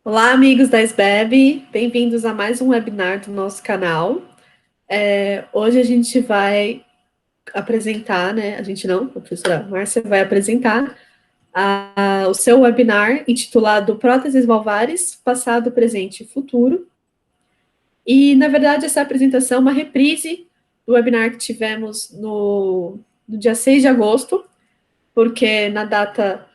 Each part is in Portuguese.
Olá, amigos da SBEB, bem-vindos a mais um webinar do nosso canal. Hoje a gente vai apresentar, né? A gente não, a professora Márcia vai apresentar o seu webinar intitulado Próteses Valvares, Passado, Presente e Futuro. E, na verdade, essa apresentação é uma reprise do webinar que tivemos no dia 6 de agosto, porque na data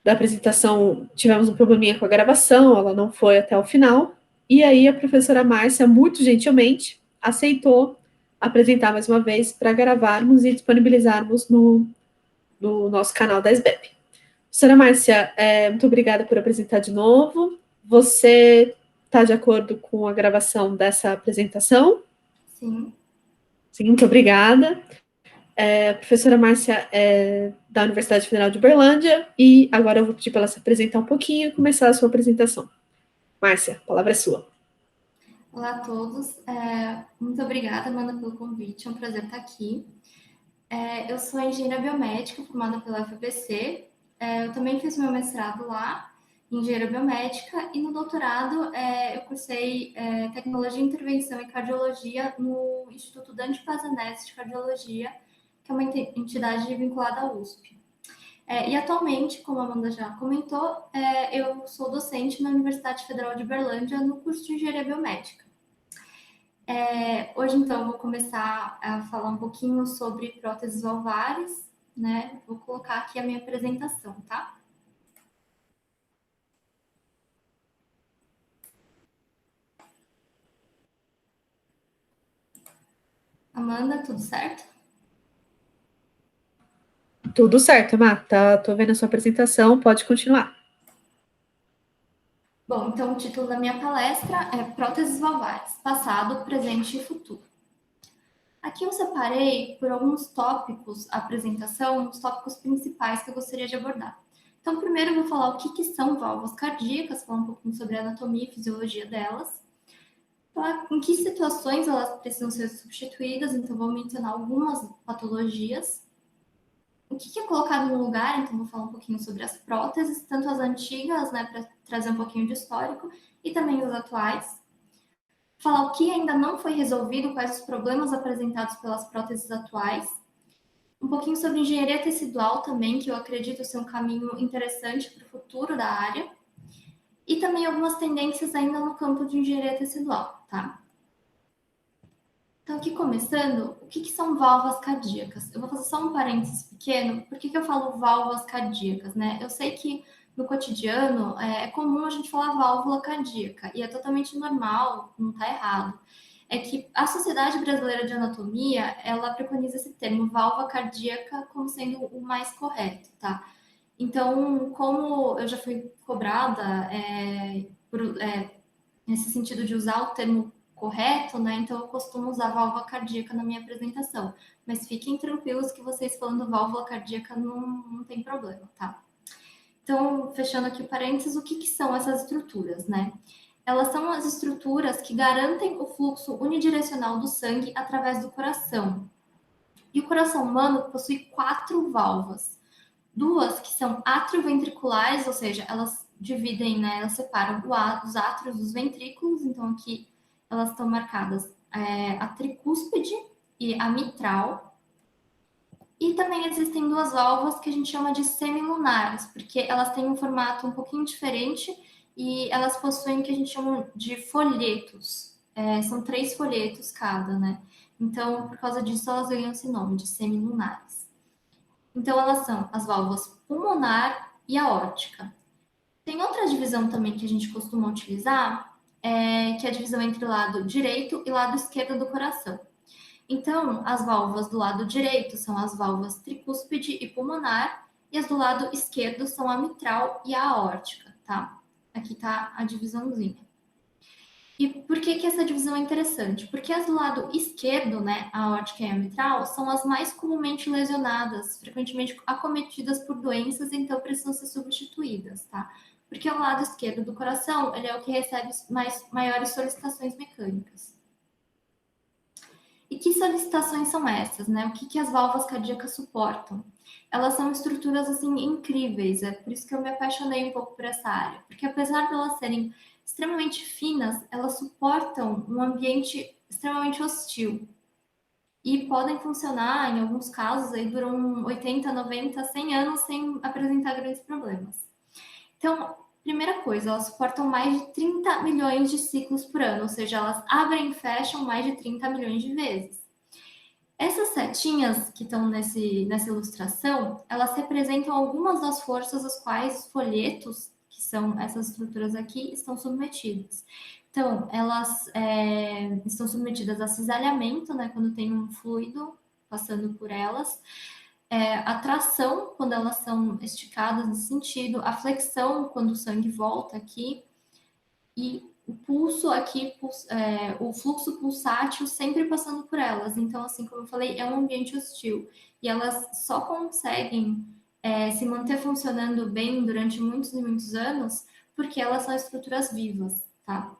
da apresentação tivemos um probleminha com a gravação, ela não foi até o final. E aí a professora Márcia, muito gentilmente, aceitou apresentar mais uma vez para gravarmos e disponibilizarmos no nosso canal da SBEP. Professora Márcia, muito obrigada por apresentar de novo. Você está de acordo com a gravação dessa apresentação? Sim. Sim, muito obrigada. A professora Márcia é da Universidade Federal de Uberlândia e agora eu vou pedir para ela se apresentar um pouquinho e começar a sua apresentação. Márcia, a palavra é sua. Olá a todos. Muito obrigada, Amanda, pelo convite. É um prazer estar aqui. Eu sou engenheira biomédica, formada pela UFBC. Eu também fiz meu mestrado lá, em engenharia biomédica, e no doutorado eu cursei tecnologia, intervenção e cardiologia no Instituto Dante Pazanese de Cardiologia, que é uma entidade vinculada à USP. E atualmente, como a Amanda já comentou, eu sou docente na Universidade Federal de Uberlândia no curso de Engenharia Biomédica. Hoje, então, eu vou começar a falar um pouquinho sobre próteses valvares, né? Vou colocar aqui a minha apresentação, tá? Amanda, tudo certo? Tudo certo, Má. Tô vendo a sua apresentação, pode continuar. Bom, então o título da minha palestra é Próteses valvares, passado, presente e futuro. Aqui eu separei por alguns tópicos a apresentação, os tópicos principais que eu gostaria de abordar. Então, primeiro eu vou falar o que são válvulas cardíacas, falar um pouquinho sobre a anatomia e fisiologia delas, falar em que situações elas precisam ser substituídas, então vou mencionar algumas patologias, o que é colocado no lugar, então vou falar um pouquinho sobre as próteses, tanto as antigas, né, para trazer um pouquinho de histórico, e também as atuais. Falar o que ainda não foi resolvido, quais os problemas apresentados pelas próteses atuais. Um pouquinho sobre engenharia tecidual também, que eu acredito ser um caminho interessante para o futuro da área. E também algumas tendências ainda no campo de engenharia tecidual, tá? Então, aqui começando, o que são válvulas cardíacas? Eu vou fazer só um parênteses pequeno. Por que eu falo válvulas cardíacas, né? Eu sei que no cotidiano é comum a gente falar válvula cardíaca, e é totalmente normal, não está errado. É que a Sociedade Brasileira de Anatomia, ela preconiza esse termo, válvula cardíaca, como sendo o mais correto, tá? Então, como eu já fui cobrada nesse sentido de usar o termo correto, né? Então eu costumo usar válvula cardíaca na minha apresentação. Mas fiquem tranquilos que vocês falando válvula cardíaca não tem problema, tá? Então, fechando aqui o parênteses, o que são essas estruturas, né? Elas são as estruturas que garantem o fluxo unidirecional do sangue através do coração. E o coração humano possui 4 válvulas. Duas que são atrioventriculares, ou seja, elas dividem, né, elas separam os átrios dos ventrículos, então aqui elas estão marcadas a tricúspide e a mitral. E também existem duas válvulas que a gente chama de semilunares, porque elas têm um formato um pouquinho diferente e elas possuem o que a gente chama de folhetos. São 3 folhetos cada, né? Então, por causa disso, elas ganham esse nome de semilunares. Então, elas são as válvulas pulmonar e aórtica. Tem outra divisão também que a gente costuma utilizar, que é a divisão entre o lado direito e lado esquerdo do coração. Então, as válvulas do lado direito são as válvulas tricúspide e pulmonar, e as do lado esquerdo são a mitral e a aórtica, tá? Aqui tá a divisãozinha. E por que essa divisão é interessante? Porque as do lado esquerdo, né, a aórtica e a mitral, são as mais comumente lesionadas, frequentemente acometidas por doenças, então precisam ser substituídas, tá? Porque o lado esquerdo do coração, ele é o que recebe maiores solicitações mecânicas. E que solicitações são essas, né? O que as válvulas cardíacas suportam? Elas são estruturas, assim, incríveis, é por isso que eu me apaixonei um pouco por essa área, porque apesar de elas serem extremamente finas, elas suportam um ambiente extremamente hostil e podem funcionar, em alguns casos, aí duram 80, 90, 100 anos sem apresentar grandes problemas. Então, primeira coisa, elas suportam mais de 30 milhões de ciclos por ano, ou seja, elas abrem e fecham mais de 30 milhões de vezes. Essas setinhas que estão nessa ilustração, elas representam algumas das forças às quais os folhetos, que são essas estruturas aqui, estão submetidas. Então, elas estão submetidas a cisalhamento, né, quando tem um fluido passando por elas, a tração, quando elas são esticadas nesse sentido, a flexão, quando o sangue volta aqui, e o pulso aqui, o fluxo pulsátil sempre passando por elas. Então, assim como eu falei, é um ambiente hostil. E elas só conseguem se manter funcionando bem durante muitos e muitos anos porque elas são estruturas vivas, tá?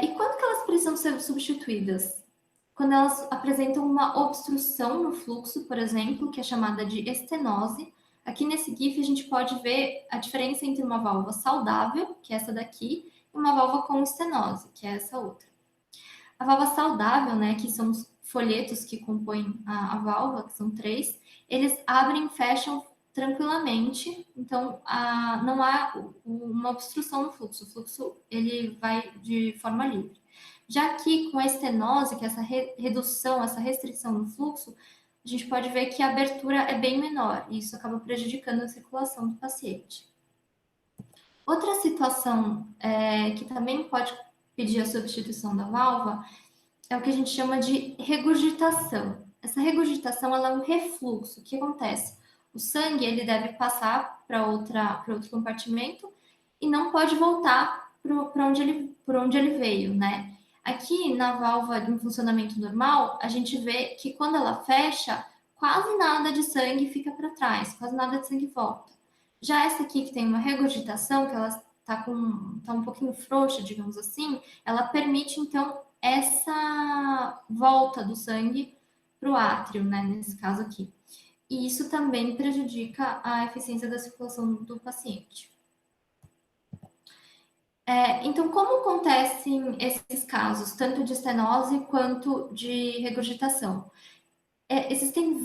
E quando que elas precisam ser substituídas? Quando elas apresentam uma obstrução no fluxo, por exemplo, que é chamada de estenose. Aqui nesse GIF a gente pode ver a diferença entre uma válvula saudável, que é essa daqui, e uma válvula com estenose, que é essa outra. A válvula saudável, né, que são os folhetos que compõem a válvula, que são 3, eles abrem e fecham tranquilamente, então não há uma obstrução no fluxo, o fluxo ele vai de forma livre. Já que com a estenose, que é essa redução, essa restrição no fluxo, a gente pode ver que a abertura é bem menor, e isso acaba prejudicando a circulação do paciente. Outra situação que também pode pedir a substituição da válvula é o que a gente chama de regurgitação. Essa regurgitação ela é um refluxo. O que acontece? O sangue ele deve passar para outro compartimento e não pode voltar por onde ele veio, né? Aqui na válvula em funcionamento normal, a gente vê que quando ela fecha, quase nada de sangue fica para trás, quase nada de sangue volta. Já essa aqui que tem uma regurgitação, que ela tá um pouquinho frouxa, digamos assim, ela permite então essa volta do sangue para o átrio, né, nesse caso aqui. E isso também prejudica a eficiência da circulação do paciente. Então, como acontecem esses casos, tanto de estenose quanto de regurgitação? Existem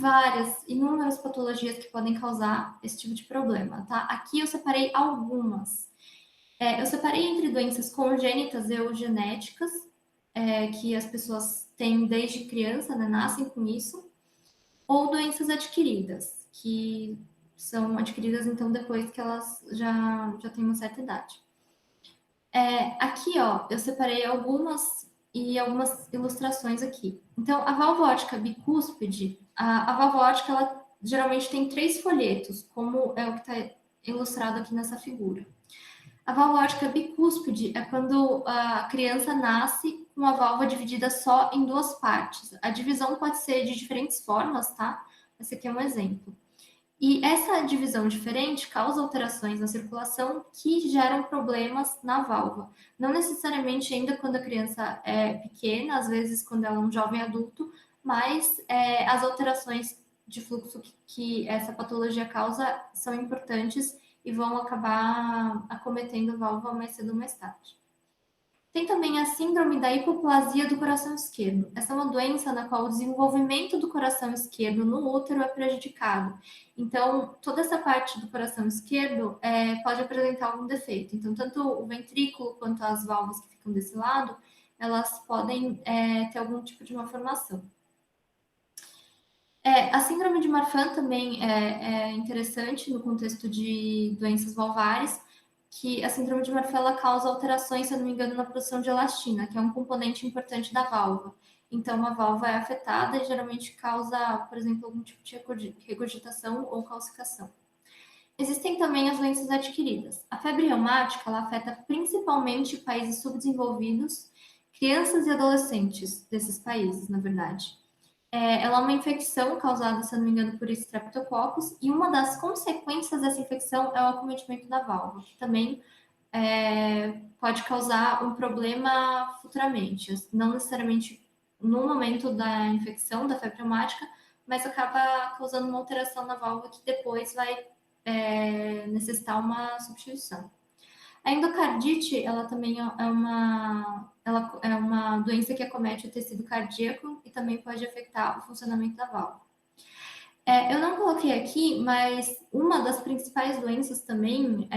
inúmeras patologias que podem causar esse tipo de problema, tá? Aqui eu separei algumas. Eu separei entre doenças congênitas e ou genéticas, que as pessoas têm desde criança, né, nascem com isso, ou doenças adquiridas, que são adquiridas, então, depois que elas já têm uma certa idade. Aqui, ó, eu separei algumas ilustrações aqui. Então, a válvula aórtica bicúspide, a válvula aórtica, ela geralmente tem 3 folhetos, como é o que está ilustrado aqui nessa figura. A válvula aórtica bicúspide é quando a criança nasce com a válvula dividida só em 2 partes. A divisão pode ser de diferentes formas, tá? Esse aqui é um exemplo. E essa divisão diferente causa alterações na circulação que geram problemas na válvula. Não necessariamente ainda quando a criança é pequena, às vezes quando ela é um jovem adulto, mas as alterações de fluxo que essa patologia causa são importantes e vão acabar acometendo a válvula mais cedo ou mais tarde. Tem também a síndrome da hipoplasia do coração esquerdo. Essa é uma doença na qual o desenvolvimento do coração esquerdo no útero é prejudicado. Então, toda essa parte do coração esquerdo pode apresentar algum defeito. Então, tanto o ventrículo quanto as válvulas que ficam desse lado, elas podem ter algum tipo de malformação. A síndrome de Marfan também é interessante no contexto de doenças valvares, que a síndrome de Marfan ela causa alterações, se eu não me engano, na produção de elastina, que é um componente importante da válvula. Então, a válvula é afetada e geralmente causa, por exemplo, algum tipo de regurgitação ou calcificação. Existem também as doenças adquiridas. A febre reumática ela afeta principalmente países subdesenvolvidos, crianças e adolescentes desses países, na verdade. Ela é uma infecção causada, se não me engano, por Streptococcus, e uma das consequências dessa infecção é o acometimento da válvula, que também pode causar um problema futuramente, não necessariamente no momento da infecção, da febre reumática, mas acaba causando uma alteração na válvula que depois vai necessitar uma substituição. A endocardite, ela também é uma doença que acomete o tecido cardíaco e também pode afetar o funcionamento da válvula. Eu não coloquei aqui, mas uma das principais doenças também,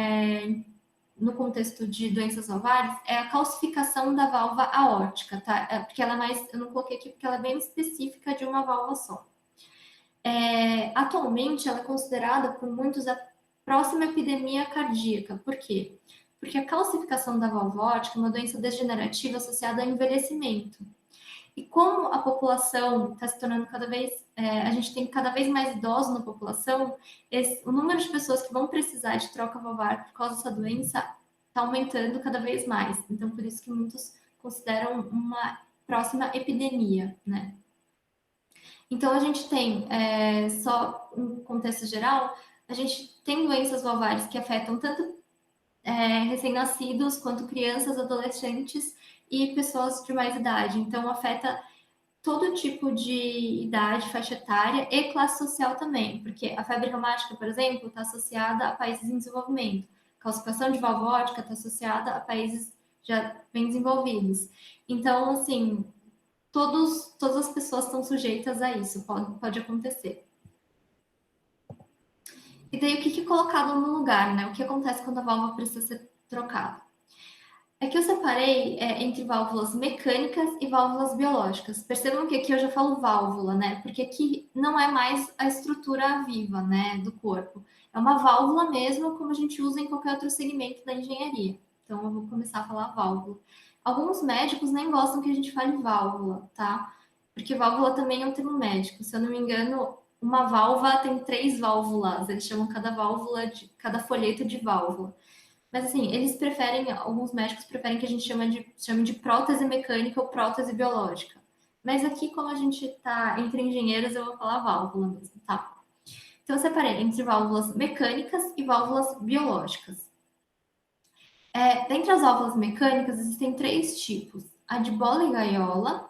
no contexto de doenças ovárias, é a calcificação da válvula aórtica, tá? Porque ela é mais, eu não coloquei aqui porque ela é bem específica de uma válvula só. Atualmente, ela é considerada por muitos a próxima epidemia cardíaca. Por quê? Porque a calcificação da válvula aórtica é uma doença degenerativa associada ao envelhecimento. E como a população está se tornando cada vez, a gente tem cada vez mais idosos na população, o número de pessoas que vão precisar de troca valvar por causa dessa doença está aumentando cada vez mais. Então, por isso que muitos consideram uma próxima epidemia, né? Então, a gente tem, só um contexto geral, a gente tem doenças valvares que afetam tanto recém-nascidos quanto crianças, adolescentes e pessoas de mais idade. Então, afeta todo tipo de idade, faixa etária e classe social também, porque a febre reumática, por exemplo, está associada a países em desenvolvimento. A calcificação de válvula aórtica está associada a países já bem desenvolvidos. Então, assim, todas as pessoas estão sujeitas a isso, pode acontecer. E daí, o que é colocado no lugar, né? O que acontece quando a válvula precisa ser trocada? É que eu separei entre válvulas mecânicas e válvulas biológicas. Percebam que aqui eu já falo válvula, né? Porque aqui não é mais a estrutura viva, né, do corpo. É uma válvula mesmo, como a gente usa em qualquer outro segmento da engenharia. Então, eu vou começar a falar válvula. Alguns médicos nem gostam que a gente fale válvula, tá? Porque válvula também é um termo médico. Se eu não me engano, uma válvula tem 3 válvulas. Eles chamam cada folheto de válvula. Mas assim, eles preferem, alguns médicos preferem que a gente chame de prótese mecânica ou prótese biológica. Mas aqui, como a gente está entre engenheiros, eu vou falar válvula mesmo, tá? Então, eu separei entre válvulas mecânicas e válvulas biológicas. Dentre as válvulas mecânicas, existem 3 tipos: a de bola e gaiola,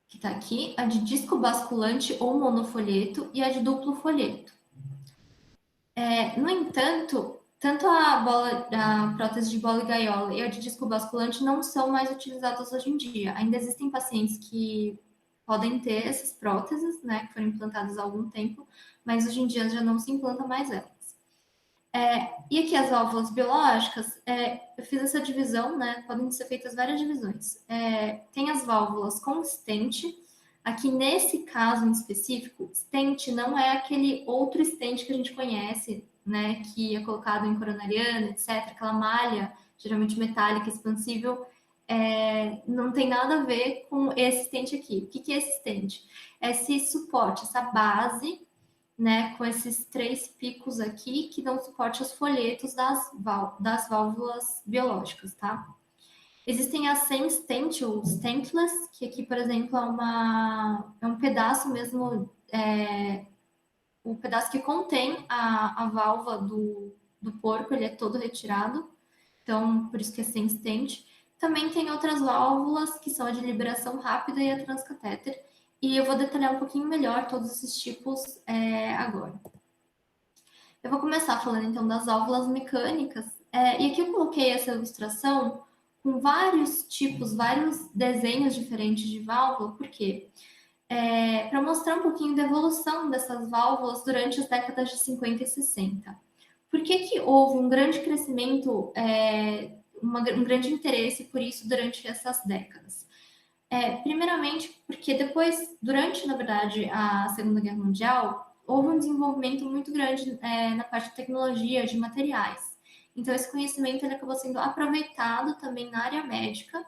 que está aqui, a de disco basculante ou monofolheto e a de duplo folheto. No entanto, tanto a prótese de bola e gaiola e a de disco basculante não são mais utilizadas hoje em dia. Ainda existem pacientes que podem ter essas próteses, né, que foram implantadas há algum tempo, mas hoje em dia já não se implanta mais elas. E aqui as válvulas biológicas, eu fiz essa divisão, né, podem ser feitas várias divisões. Tem as válvulas com stent. Aqui nesse caso em específico, stent não é aquele outro stent que a gente conhece, né, que é colocado em coronariana, etc., aquela malha, geralmente metálica, expansível, não tem nada a ver com esse stent aqui. O que é esse stent? É esse suporte, essa base, né, com esses 3 picos aqui que dão suporte aos folhetos das válvulas biológicas, tá? Existem as sem stent ou stentless, que aqui, por exemplo, é um pedaço mesmo, o pedaço que contém a válvula do porco, ele é todo retirado, então por isso que é sem stent. Também tem outras válvulas, que são a de liberação rápida e a transcatéter, e eu vou detalhar um pouquinho melhor todos esses tipos agora. Eu vou começar falando então das válvulas mecânicas, e aqui eu coloquei essa ilustração com vários tipos, vários desenhos diferentes de válvula, por quê? Para mostrar um pouquinho da evolução dessas válvulas durante as décadas de 50 e 60. Por que houve um grande crescimento, um grande interesse por isso durante essas décadas? Primeiramente, porque durante, na verdade, a Segunda Guerra Mundial, houve um desenvolvimento muito grande na parte de tecnologia, de materiais. Então, esse conhecimento ele acabou sendo aproveitado também na área médica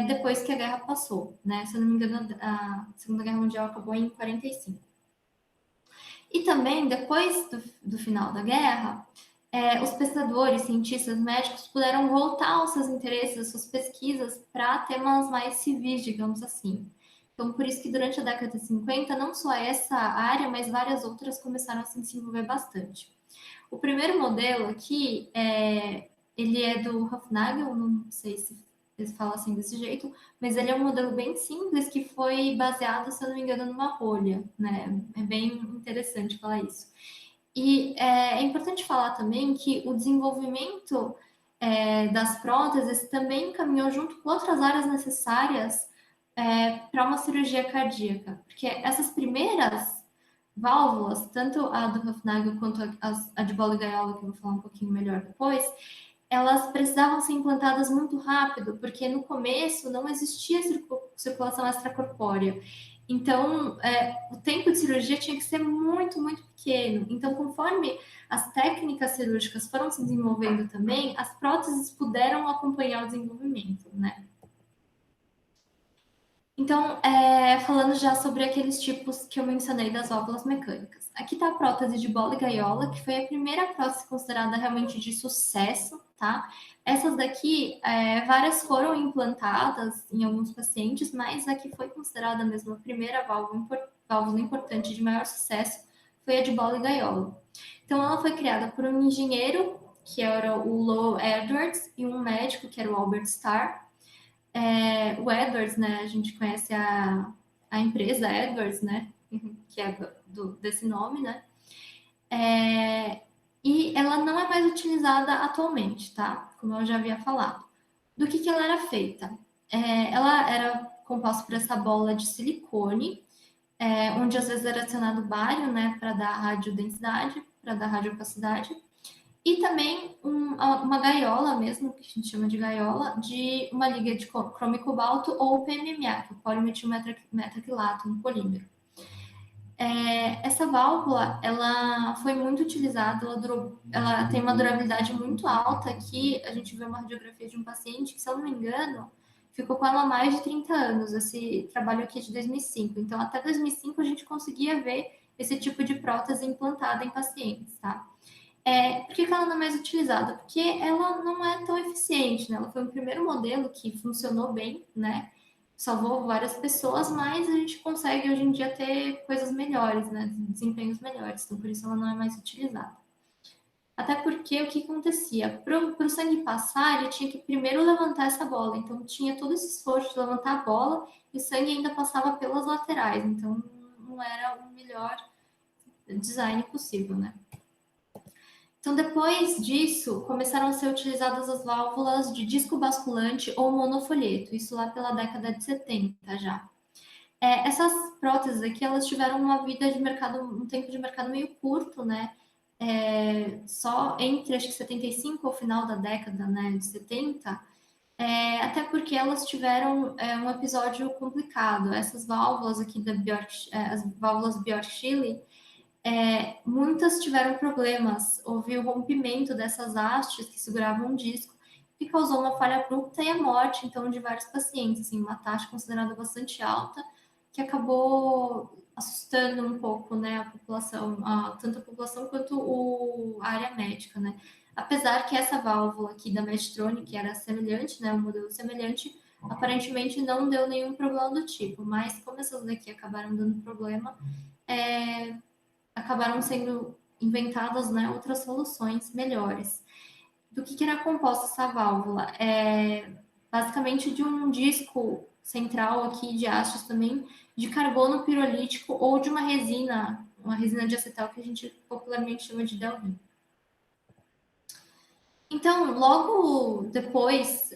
depois que a guerra passou, né? Se eu não me engano, a Segunda Guerra Mundial acabou em 45. E também, depois do final da guerra, os pesquisadores, cientistas, médicos puderam voltar aos seus interesses, às suas pesquisas para temas mais civis, digamos assim. Então, por isso que durante a década de 50, não só essa área, mas várias outras começaram a se desenvolver bastante. O primeiro modelo aqui, ele é do Hufnagel, não sei se eles falam assim desse jeito, mas ele é um modelo bem simples que foi baseado, se eu não me engano, numa rolha, né? É bem interessante falar isso. E é importante falar também que o desenvolvimento das próteses também caminhou junto com outras áreas necessárias para uma cirurgia cardíaca, porque essas primeiras válvulas, tanto a do Hufnagel quanto a de bola e gaiola, que eu vou falar um pouquinho melhor depois, elas precisavam ser implantadas muito rápido, porque no começo não existia circulação extracorpórea. Então, o tempo de cirurgia tinha que ser muito, muito pequeno. Então, conforme as técnicas cirúrgicas foram se desenvolvendo também, as próteses puderam acompanhar o desenvolvimento, né? Então, falando já sobre aqueles tipos que eu mencionei das válvulas mecânicas. Aqui está a prótese de bola e gaiola, que foi a primeira prótese considerada realmente de sucesso, tá? Essas daqui, várias foram implantadas em alguns pacientes, mas a que foi considerada mesmo a primeira válvula importante de maior sucesso foi a de bola e gaiola. Então, ela foi criada por um engenheiro, que era o Lowell Edwards, e um médico, que era o Albert Starr. O Edwards, né, a gente conhece a empresa Edwards, né, que é desse nome, né, e ela não é mais utilizada atualmente, tá, como eu já havia falado. Do que ela era feita? Ela era composta por essa bola de silicone, onde às vezes era adicionado bário, né, para dar radiodensidade, para dar radiopacidade, e também uma gaiola mesmo, que a gente chama de gaiola, de uma liga de cromo e cobalto ou PMMA, que é o polimetilmetacrilato, um polímero. Essa válvula, ela foi muito utilizada, ela tem uma durabilidade muito alta. Aqui a gente vê uma radiografia de um paciente que, se eu não me engano, ficou com ela há mais de 30 anos. Esse trabalho aqui é de 2005. Então, até 2005 a gente conseguia ver esse tipo de prótese implantada em pacientes, tá? Por que ela não é mais utilizada? Porque ela não é tão eficiente, né? Ela foi o primeiro modelo que funcionou bem, né? Salvou várias pessoas, mas a gente consegue hoje em dia ter coisas melhores, né? Desempenhos melhores. Então, por isso ela não é mais utilizada. Até porque o que acontecia? Para o sangue passar, ele tinha que primeiro levantar essa bola. Então, tinha todo esse esforço de levantar a bola e o sangue ainda passava pelas laterais. Então, não era o melhor design possível, né? Então, depois disso, começaram a ser utilizadas as válvulas de disco basculante ou monofolheto, isso lá pela década de 70 já. Essas próteses aqui, elas tiveram uma vida de mercado, um tempo de mercado meio curto, né? Só entre, acho que 75 ao final da década, né, de 70, até porque elas tiveram um episódio complicado. Essas válvulas aqui da Bjork, as válvulas Bjork-Schilling, muitas tiveram problemas. Houve o rompimento dessas hastes que seguravam o disco, que causou uma falha abrupta e a morte, então, de vários pacientes. Assim, uma taxa considerada bastante alta, que acabou assustando um pouco, né, a população, tanto a população quanto a área médica, né. Apesar que essa válvula aqui da Medtronic, que era semelhante, né, um modelo semelhante, aparentemente não deu nenhum problema do tipo, mas como essas daqui acabaram dando problema, acabaram sendo inventadas, né, outras soluções melhores. Do que era composta essa válvula? Basicamente de um disco central aqui de hastes também, de carbono pirolítico ou de uma resina de acetal que a gente popularmente chama de Delrin. Então, logo depois,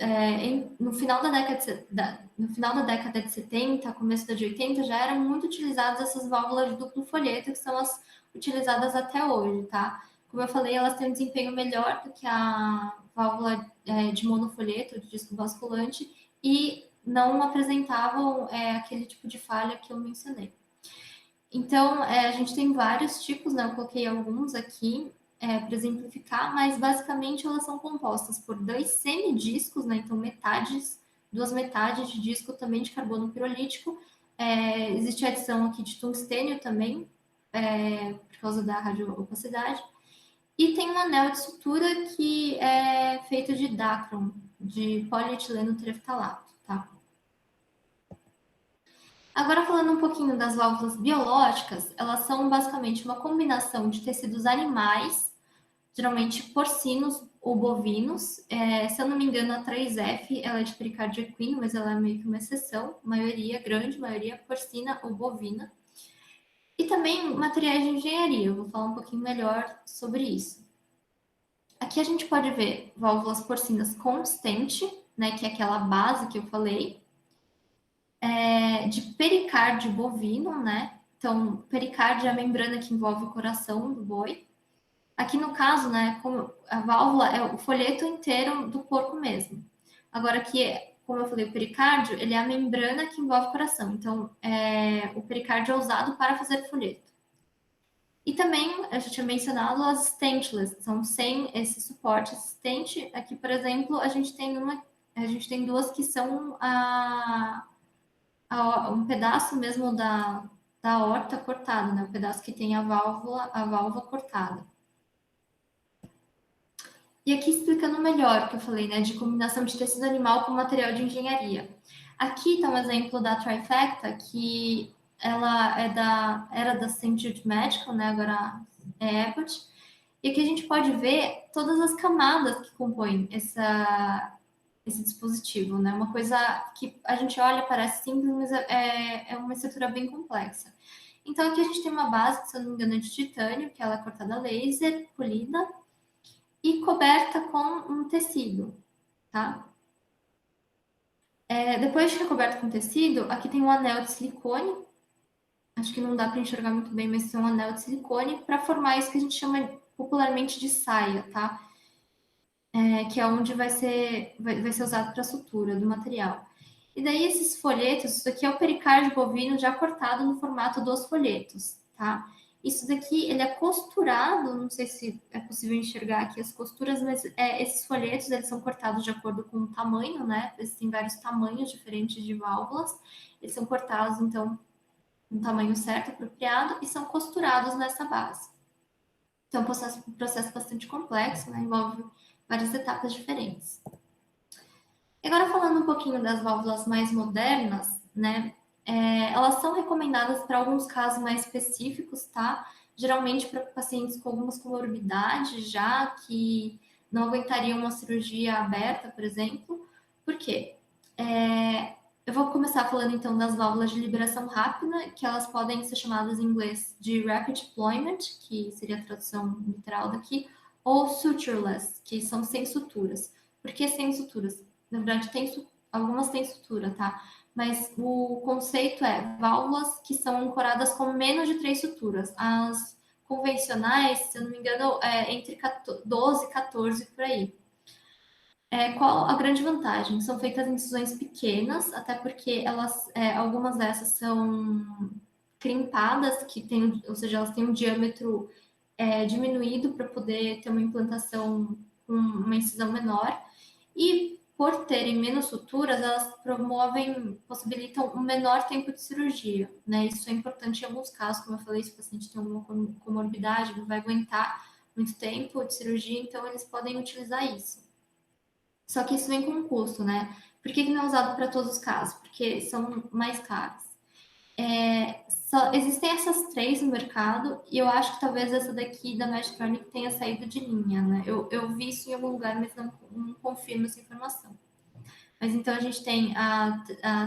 no final da década de 70, começo da de 80, já eram muito utilizadas essas válvulas de duplo folheto, que são as utilizadas até hoje, tá? Como eu falei, elas têm um desempenho melhor do que a válvula de monofolheto, de disco basculante, e não apresentavam aquele tipo de falha que eu mencionei. Então, a gente tem vários tipos, né? Eu coloquei alguns aqui para exemplificar, mas basicamente elas são compostas por dois semidiscos, né? Então, duas metades de disco também de carbono pirolítico. Existe a adição aqui de tungstênio também, por causa da radioopacidade. E tem um anel de sutura que é feito de Dacron, de polietileno tereftalato, tá? Agora, falando um pouquinho das válvulas biológicas, elas são basicamente uma combinação de tecidos animais, geralmente porcinos ou bovinos. Se eu não me engano, a 3F ela é de pericárdio equino, mas ela é meio que uma exceção. Grande maioria porcina ou bovina. E também materiais de engenharia, eu vou falar um pouquinho melhor sobre isso. Aqui a gente pode ver válvulas porcinas com stent, né, que é aquela base que eu falei, de pericárdio bovino, né? Então, pericárdio é a membrana que envolve o coração do boi. Aqui no caso, né, como a válvula é o folheto inteiro do porco mesmo. Agora aqui, como eu falei, o pericárdio, ele é a membrana que envolve o coração. Então, o pericárdio é usado para fazer folheto. E também, eu já tinha mencionado as stentless, são sem esse suporte assistente. Aqui, por exemplo, a gente tem duas que são um pedaço mesmo da aorta cortado, né? O pedaço que tem a válvula cortada. E aqui explicando melhor o que eu falei, né, de combinação de tecido animal com material de engenharia. Aqui está um exemplo da Trifecta, que ela era da St. Jude Medical, né, agora é Abbott, e aqui a gente pode ver todas as camadas que compõem esse dispositivo, né, uma coisa que a gente olha parece simples, mas é uma estrutura bem complexa. Então aqui a gente tem uma base, que se eu não me engano é de titânio, que ela é cortada a laser, polida, e coberta com um tecido, tá? Depois de recoberta com tecido, aqui tem um anel de silicone. Acho que não dá para enxergar muito bem, mas é um anel de silicone para formar isso que a gente chama popularmente de saia, tá? Que é onde vai ser usado para a sutura do material. E daí esses folhetos, isso aqui é o pericárdio bovino já cortado no formato dos folhetos, tá? Isso daqui, ele é costurado, não sei se é possível enxergar aqui as costuras, mas esses folhetos, eles são cortados de acordo com o tamanho, né? Existem vários tamanhos diferentes de válvulas, eles são cortados, então, no tamanho certo, apropriado, e são costurados nessa base. Então, é um processo bastante complexo, né? Envolve várias etapas diferentes. Agora, falando um pouquinho das válvulas mais modernas, né? Elas são recomendadas para alguns casos mais específicos, tá? Geralmente para pacientes com algumas comorbidades já que não aguentariam uma cirurgia aberta, por exemplo. Por quê? Eu vou começar falando então das válvulas de liberação rápida, que elas podem ser chamadas em inglês de rapid deployment, que seria a tradução literal daqui, ou sutureless, que são sem suturas. Por que sem suturas? Na verdade, algumas têm sutura, tá? Mas o conceito é válvulas que são ancoradas com menos de 3 suturas. As convencionais, se eu não me engano, entre 12 e 14 por aí. Qual a grande vantagem? São feitas incisões pequenas, até porque algumas dessas são crimpadas, ou seja, elas têm um diâmetro diminuído para poder ter uma implantação com uma incisão menor. E por terem menos suturas, elas possibilitam um menor tempo de cirurgia, né? Isso é importante em alguns casos, como eu falei, se o paciente tem alguma comorbidade, não vai aguentar muito tempo de cirurgia, então eles podem utilizar isso. Só que isso vem com um custo, né? Por que não é usado para todos os casos? Porque são mais caros. Existem essas 3 no mercado e eu acho que talvez essa daqui da Medtronic tenha saído de linha, né? Eu vi isso em algum lugar, mas não confirmo essa informação. Mas então a gente tem a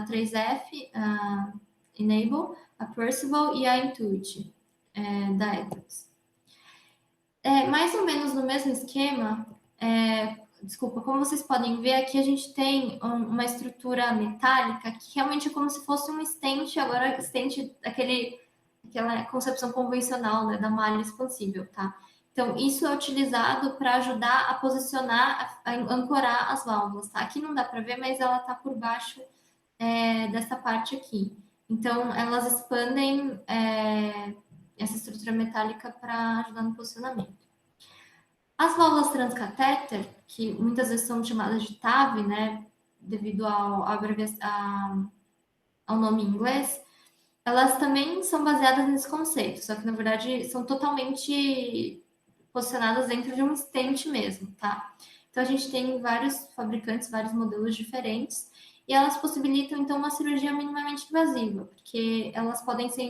3F, a Enable, a Percival e a Intuit, da Edwards. Mais ou menos no mesmo esquema, desculpa, como vocês podem ver, aqui a gente tem uma estrutura metálica que realmente é como se fosse um stent, agora stent, aquela concepção convencional, né, da malha expansível, tá? Então, isso é utilizado para ajudar a posicionar, a ancorar as válvulas, tá? Aqui não dá para ver, mas ela tá por baixo dessa parte aqui. Então, elas expandem essa estrutura metálica para ajudar no posicionamento. As válvulas transcatéter, que muitas vezes são chamadas de TAV, né, devido ao nome em inglês, elas também são baseadas nesse conceito, só que na verdade são totalmente posicionadas dentro de um stent mesmo, tá? Então a gente tem vários fabricantes, vários modelos diferentes, e elas possibilitam então uma cirurgia minimamente invasiva, porque elas podem ser,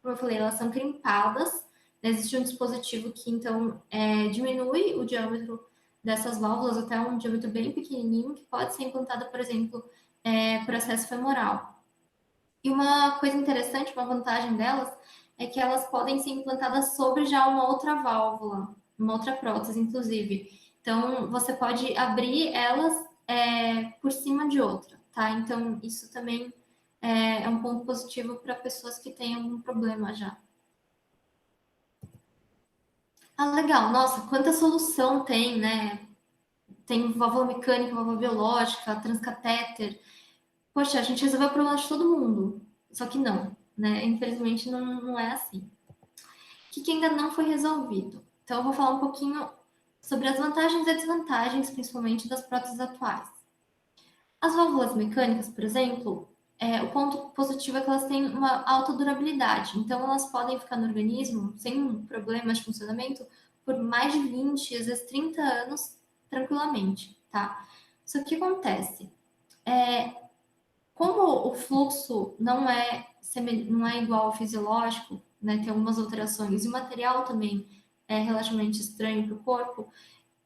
como eu falei, elas são crimpadas. Existe um dispositivo que, então, diminui o diâmetro dessas válvulas até um diâmetro bem pequenininho, que pode ser implantado, por exemplo, por acesso femoral. E uma coisa interessante, uma vantagem delas, é que elas podem ser implantadas sobre já uma outra válvula, uma outra prótese, inclusive. Então, você pode abrir elas por cima de outra, tá? Então, isso também é um ponto positivo para pessoas que têm algum problema já. Ah, legal. Nossa, quanta solução tem, né? Tem válvula mecânica, válvula biológica, transcatéter. Poxa, a gente resolveu o problema de todo mundo. Só que não, né? Infelizmente não é assim. O que ainda não foi resolvido? Então, eu vou falar um pouquinho sobre as vantagens e desvantagens, principalmente das próteses atuais. As válvulas mecânicas, por exemplo, o ponto positivo é que elas têm uma alta durabilidade. Então, elas podem ficar no organismo sem problemas de funcionamento por mais de 20, às vezes 30 anos, tranquilamente, tá? Só que acontece? Como o fluxo não é igual ao fisiológico, né, tem algumas alterações, e o material também é relativamente estranho para o corpo,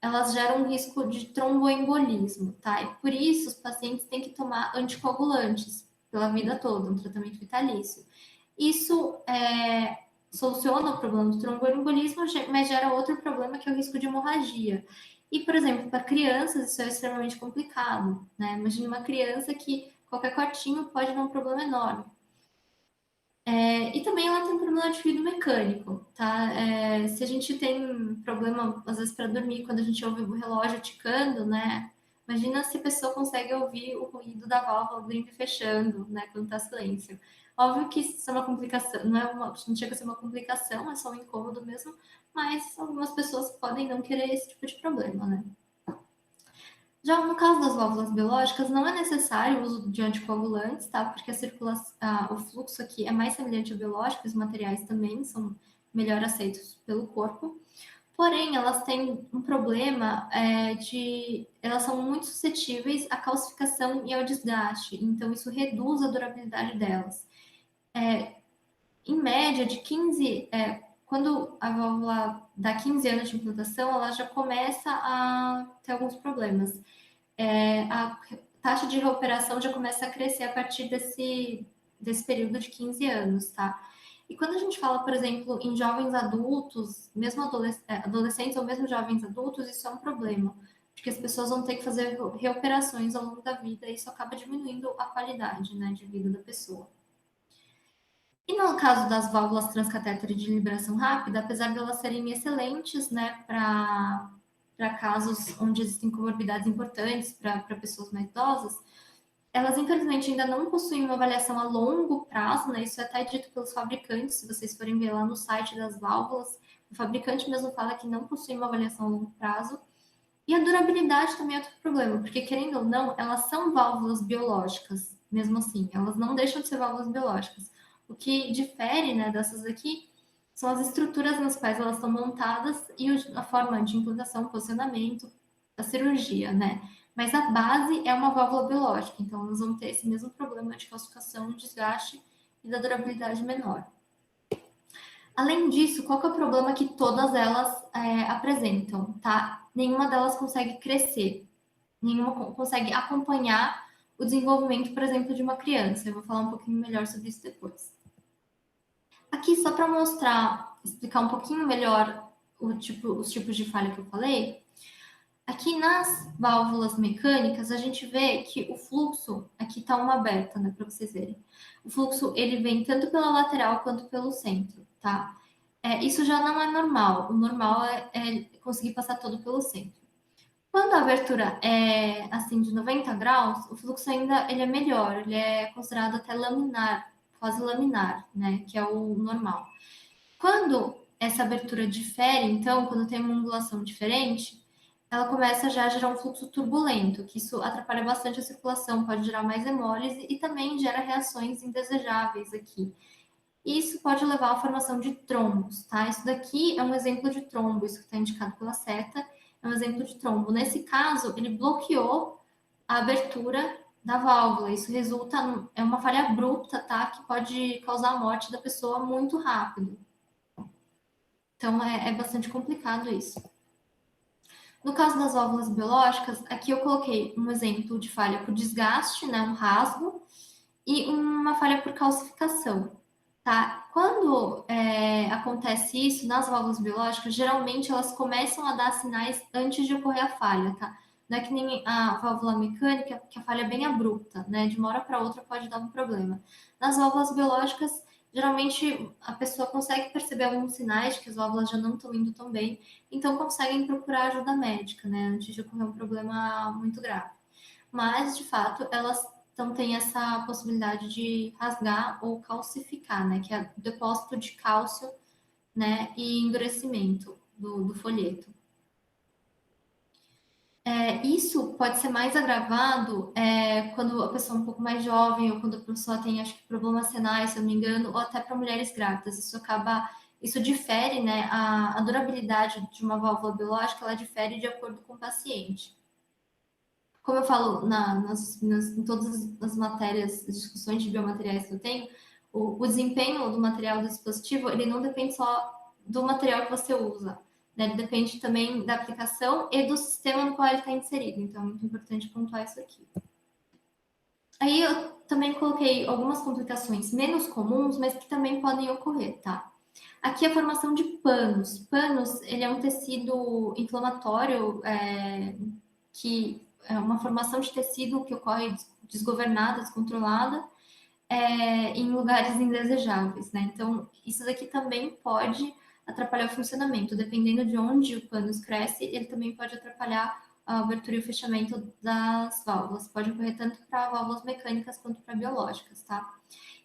elas geram um risco de tromboembolismo, tá? E por isso os pacientes têm que tomar anticoagulantes pela vida toda, um tratamento vitalício. Isso soluciona o problema do tromboembolismo, mas gera outro problema que é o risco de hemorragia. E, por exemplo, para crianças isso é extremamente complicado, né? Imagina uma criança que qualquer cortinho pode dar um problema enorme. E também ela tem um problema de fluido mecânico, tá? Se a gente tem problema, às vezes, para dormir, quando a gente ouve o relógio ticando, né? Imagina se a pessoa consegue ouvir o ruído da válvula abrindo e fechando, né? Quando tá silêncio. Óbvio que isso é uma complicação, não chega a ser uma complicação, é só um incômodo mesmo, mas algumas pessoas podem não querer esse tipo de problema, né? Já no caso das válvulas biológicas, não é necessário o uso de anticoagulantes, tá? Porque o fluxo aqui é mais semelhante ao biológico, os materiais também são melhor aceitos pelo corpo. Porém, elas têm um problema elas são muito suscetíveis à calcificação e ao desgaste, então isso reduz a durabilidade delas. Em média, quando a válvula dá 15 anos de implantação, ela já começa a ter alguns problemas. A taxa de recuperação já começa a crescer a partir desse período de 15 anos, tá? E quando a gente fala, por exemplo, em jovens adultos, mesmo adolescentes ou mesmo jovens adultos, isso é um problema, porque as pessoas vão ter que fazer reoperações ao longo da vida e isso acaba diminuindo a qualidade, né, de vida da pessoa. E no caso das válvulas transcatéter de liberação rápida, apesar de elas serem excelentes, né, para casos onde existem comorbidades importantes para pessoas mais idosas, elas infelizmente ainda não possuem uma avaliação a longo prazo, né? Isso é até dito pelos fabricantes, se vocês forem ver lá no site das válvulas, o fabricante mesmo fala que não possui uma avaliação a longo prazo. E a durabilidade também é outro problema, porque querendo ou não, elas são válvulas biológicas, mesmo assim, elas não deixam de ser válvulas biológicas. O que difere, né, dessas aqui são as estruturas nas quais elas estão montadas e a forma de implantação, posicionamento, a cirurgia, né? Mas a base é uma válvula biológica, então elas vão ter esse mesmo problema de calcificação, desgaste e da durabilidade menor. Além disso, qual que é o problema que todas elas apresentam, tá? Nenhuma delas consegue crescer, nenhuma consegue acompanhar o desenvolvimento, por exemplo, de uma criança. Eu vou falar um pouquinho melhor sobre isso depois. Aqui, só para mostrar, explicar um pouquinho melhor os tipos de falha que eu falei, aqui nas válvulas mecânicas, a gente vê que o fluxo, aqui está uma aberta, né, para vocês verem. O fluxo, ele vem tanto pela lateral quanto pelo centro, tá? Isso já não é normal. O normal é conseguir passar todo pelo centro. Quando a abertura é assim de 90 graus, o fluxo ainda ele é melhor, ele é considerado até laminar, quase laminar, né, que é o normal. Quando essa abertura difere, então, quando tem uma angulação diferente, ela começa já a gerar um fluxo turbulento, que isso atrapalha bastante a circulação, pode gerar mais hemólise e também gera reações indesejáveis aqui. E isso pode levar à formação de trombos, tá? Isso daqui é um exemplo de trombo, isso que está indicado pela seta é um exemplo de trombo. Nesse caso, ele bloqueou a abertura da válvula. Isso resulta é uma falha abrupta, tá? Que pode causar a morte da pessoa muito rápido. Então, é bastante complicado isso. No caso das válvulas biológicas, aqui eu coloquei um exemplo de falha por desgaste, né, um rasgo, e uma falha por calcificação. Tá? Quando acontece isso nas válvulas biológicas, geralmente elas começam a dar sinais antes de ocorrer a falha, tá? Não é que nem a válvula mecânica, que a falha é bem abrupta, né? De uma hora para outra pode dar um problema. Nas válvulas biológicas, geralmente a pessoa consegue perceber alguns sinais de que as válvulas já não estão indo tão bem, então conseguem procurar ajuda médica, né? Antes de ocorrer um problema muito grave. Mas, de fato, elas então têm essa possibilidade de rasgar ou calcificar, né? Que é o depósito de cálcio, né? E endurecimento do folheto. Isso pode ser mais agravado quando a pessoa é um pouco mais jovem ou quando a pessoa tem, acho que, problemas renais, se eu não me engano, ou até para mulheres grávidas. Isso difere, né? A durabilidade de uma válvula biológica, ela difere de acordo com o paciente. Como eu falo em todas as matérias, as discussões de biomateriais que eu tenho, o desempenho do material do dispositivo, ele não depende só do material que você usa, né? Ele depende também da aplicação e do sistema no qual ele está inserido. Então, é muito importante pontuar isso aqui. Aí eu também coloquei algumas complicações menos comuns, mas que também podem ocorrer, tá? Aqui a formação de panos. Panos, ele é um tecido inflamatório que é uma formação de tecido que ocorre desgovernada, descontrolada, em lugares indesejáveis, né? Então, isso daqui também pode atrapalhar o funcionamento. Dependendo de onde o pânus cresce, ele também pode atrapalhar a abertura e o fechamento das válvulas. Pode ocorrer tanto para válvulas mecânicas quanto para biológicas, tá?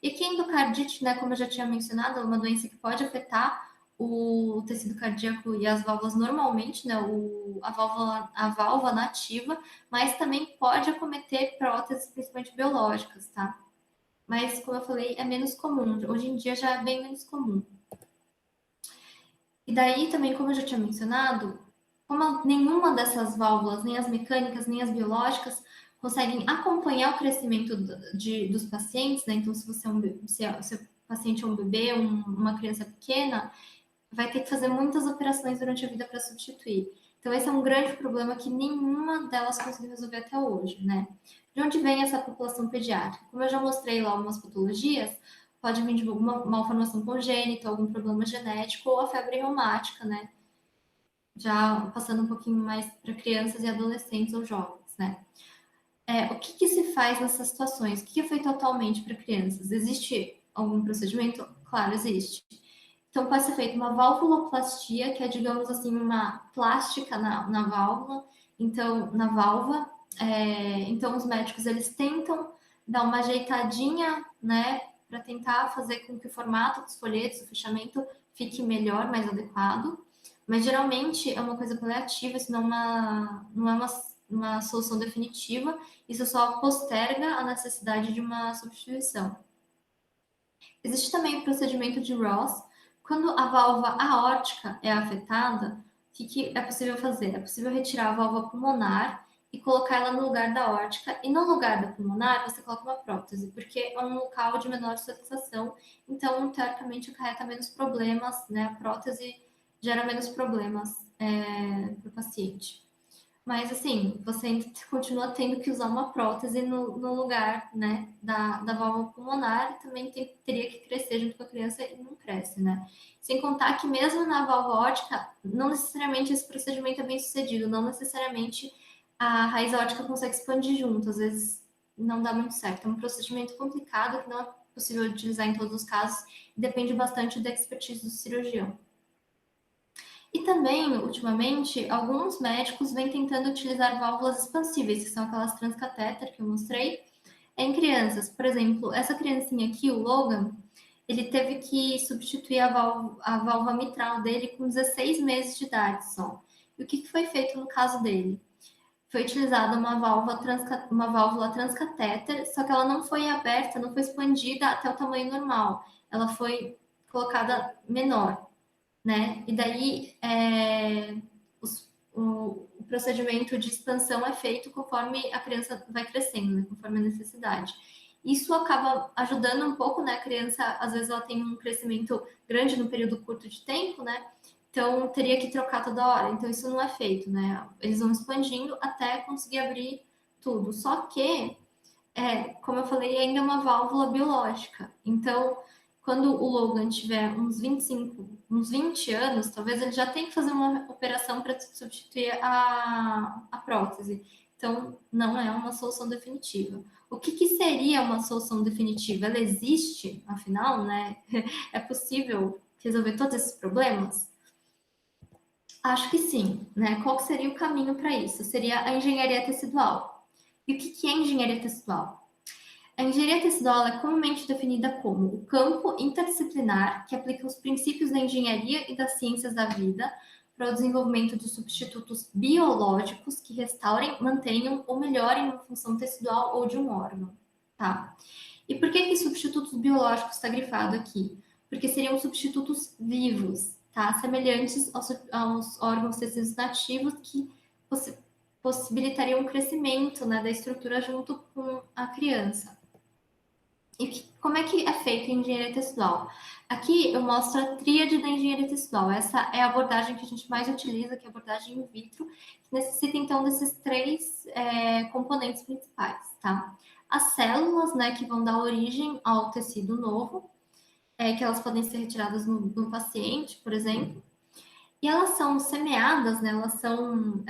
E aqui a endocardite, né, como eu já tinha mencionado, é uma doença que pode afetar o tecido cardíaco e as válvulas normalmente, né, a válvula nativa, mas também pode acometer próteses, principalmente biológicas, tá? Mas, como eu falei, é menos comum. Hoje em dia já é bem menos comum. E daí também, como eu já tinha mencionado, como nenhuma dessas válvulas, nem as mecânicas, nem as biológicas, conseguem acompanhar o crescimento dos pacientes, né? Então, se você é se o paciente é um bebê, uma criança pequena, vai ter que fazer muitas operações durante a vida para substituir. Então, esse é um grande problema que nenhuma delas conseguiu resolver até hoje, né? De onde vem essa população pediátrica? Como eu já mostrei lá algumas patologias, pode vir de alguma malformação congênita, algum problema genético ou a febre reumática, né? Já passando um pouquinho mais para crianças e adolescentes ou jovens, né? O que se faz nessas situações? O que é feito atualmente para crianças? Existe algum procedimento? Claro, existe. Então, pode ser feita uma valvuloplastia, que é, digamos assim, uma plástica na válvula, então, na válvula. Então, os médicos, eles tentam dar uma ajeitadinha, né, para tentar fazer com que o formato dos folhetos, o fechamento, fique melhor, mais adequado. Mas, geralmente, é uma coisa paliativa, isso não é uma solução definitiva, isso só posterga a necessidade de uma substituição. Existe também o procedimento de Ross. Quando a válvula aórtica é afetada, o que é possível fazer? É possível retirar a válvula pulmonar e colocar ela no lugar da aórtica. E no lugar da pulmonar, você coloca uma prótese, porque é um local de menor solicitação. Então, teoricamente, acarreta menos problemas, né? A prótese gera menos problemas para o paciente. Mas, assim, você ainda continua tendo que usar uma prótese no lugar, né, da válvula pulmonar e também teria que crescer junto com a criança e não cresce, né? Sem contar que mesmo na válvula ótica, não necessariamente esse procedimento é bem sucedido, não necessariamente a raiz ótica consegue expandir junto, às vezes não dá muito certo. É um procedimento complicado que não é possível utilizar em todos os casos e depende bastante da expertise do cirurgião. E também, ultimamente, alguns médicos vêm tentando utilizar válvulas expansíveis, que são aquelas transcatéter que eu mostrei, em crianças. Por exemplo, essa criancinha aqui, o Logan, ele teve que substituir a válvula mitral dele com 16 meses de idade só. E o que foi feito no caso dele? Foi utilizada uma válvula transcatéter, só que ela não foi aberta, não foi expandida até o tamanho normal. Ela foi colocada menor, né? E daí o procedimento de expansão é feito conforme a criança vai crescendo, né? Conforme a necessidade. Isso acaba ajudando um pouco, né? A criança, às vezes, ela tem um crescimento grande no período curto de tempo, né? Então, teria que trocar toda hora. Então, isso não é feito, né? Eles vão expandindo até conseguir abrir tudo. Só que, como eu falei, ainda é uma válvula biológica. Então, quando o Logan tiver uns 20 anos, talvez ele já tenha que fazer uma operação para substituir a prótese. Então, não é uma solução definitiva. O que seria uma solução definitiva? Ela existe, afinal, né? É possível resolver todos esses problemas? Acho que sim, né? Qual que seria o caminho para isso? Seria a engenharia tecidual. E o que é engenharia tecidual? A engenharia tecidual é comumente definida como o campo interdisciplinar que aplica os princípios da engenharia e das ciências da vida para o desenvolvimento de substitutos biológicos que restaurem, mantenham ou melhorem uma função tecidual ou de um órgão, tá? E por que substitutos biológicos está grifado aqui? Porque seriam substitutos vivos, tá? Semelhantes aos órgãos tecidos nativos que possibilitariam o crescimento, né, da estrutura junto com a criança. E como é que é feita a engenharia tecidual? Aqui eu mostro a tríade da engenharia tecidual. Essa é a abordagem que a gente mais utiliza, que é a abordagem in vitro, que necessita então desses três componentes principais, tá? As células, né, que vão dar origem ao tecido novo, que elas podem ser retiradas no paciente, por exemplo, e elas são semeadas, né, elas são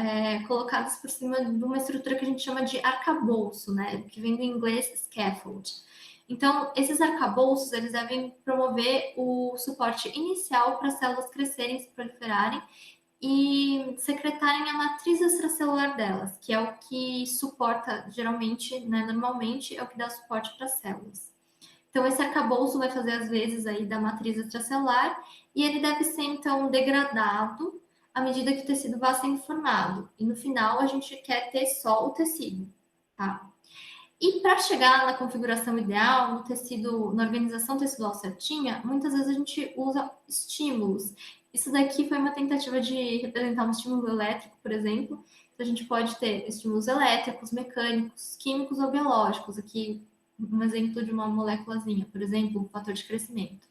colocadas por cima de uma estrutura que a gente chama de arcabouço, né, que vem do inglês scaffold. Então, esses arcabouços, eles devem promover o suporte inicial para as células crescerem, se proliferarem e secretarem a matriz extracelular delas, que é o que suporta, geralmente, né, normalmente, é o que dá suporte para as células. Então, esse arcabouço vai fazer as vezes aí da matriz extracelular e ele deve ser, então, degradado à medida que o tecido vá sendo formado. E no final, a gente quer ter só o tecido, tá? E para chegar na configuração ideal, no tecido, na organização tecidual certinha, muitas vezes a gente usa estímulos. Isso daqui foi uma tentativa de representar um estímulo elétrico, por exemplo. Então, a gente pode ter estímulos elétricos, mecânicos, químicos ou biológicos. Aqui, um exemplo de uma moléculazinha, por exemplo, um fator de crescimento.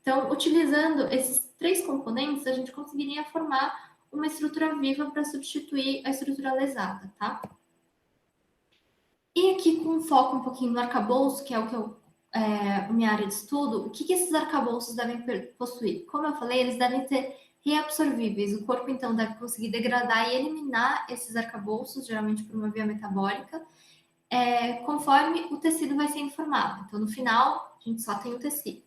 Então, utilizando esses três componentes, a gente conseguiria formar uma estrutura viva para substituir a estrutura lesada, tá? E aqui com foco um pouquinho no arcabouço, que é o que minha área de estudo, o que esses arcabouços devem possuir? Como eu falei, eles devem ser reabsorvíveis. O corpo, então, deve conseguir degradar e eliminar esses arcabouços, geralmente por uma via metabólica, conforme o tecido vai sendo formado. Então, no final, a gente só tem o tecido.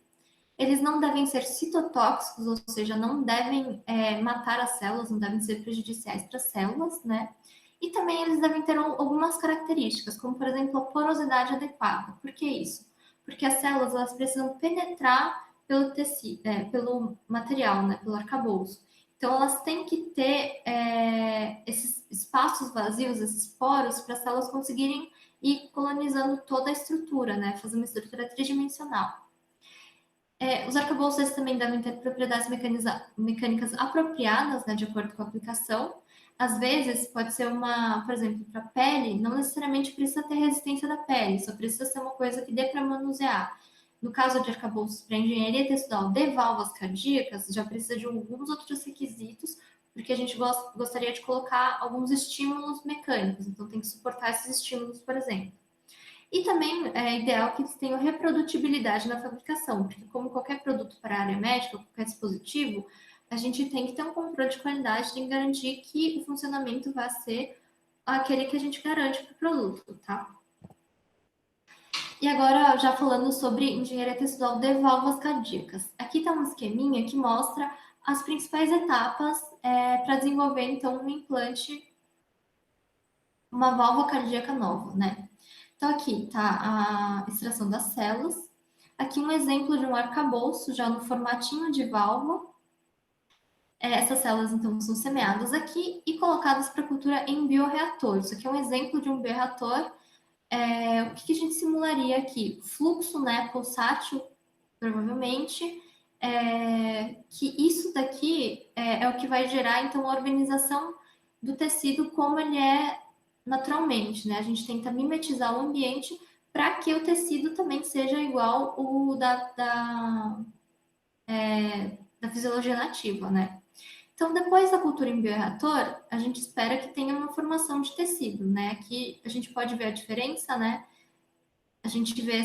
Eles não devem ser citotóxicos, ou seja, não devem matar as células, não devem ser prejudiciais para as células, né? E também eles devem ter algumas características, como, por exemplo, a porosidade adequada. Por que isso? Porque as células elas precisam penetrar pelo tecido, pelo material, né, pelo arcabouço. Então, elas têm que ter esses espaços vazios, esses poros, para as células conseguirem ir colonizando toda a estrutura, né, fazer uma estrutura tridimensional. Os arcabouços também devem ter propriedades mecânicas apropriadas, né, de acordo com a aplicação. Às vezes, pode ser por exemplo, para a pele, não necessariamente precisa ter resistência da pele, só precisa ser uma coisa que dê para manusear. No caso de arcabouços para engenharia tecidual de válvulas cardíacas, já precisa de alguns outros requisitos, porque a gente gostaria de colocar alguns estímulos mecânicos, então tem que suportar esses estímulos, por exemplo. E também é ideal que eles tenham reprodutibilidade na fabricação, porque como qualquer produto para a área médica, qualquer dispositivo, a gente tem que ter um controle de qualidade, tem que garantir que o funcionamento vai ser aquele que a gente garante para o produto, tá? E agora, já falando sobre engenharia tecidual de válvulas cardíacas. Aqui está um esqueminha que mostra as principais etapas para desenvolver, então, um implante, uma válvula cardíaca nova, né? Então, aqui está a extração das células. Aqui um exemplo de um arcabouço, já no formatinho de válvula. Essas células, então, são semeadas aqui e colocadas para cultura em bioreator. Isso aqui é um exemplo de um bioreator. O que a gente simularia aqui? Fluxo, né, pulsátil, provavelmente. Que isso daqui é o que vai gerar, então, a organização do tecido como ele é naturalmente, né? A gente tenta mimetizar o ambiente para que o tecido também seja igual o da fisiologia nativa, né? Então, depois da cultura em bioreator, a gente espera que tenha uma formação de tecido, né? Aqui a gente pode ver a diferença, né? A gente vê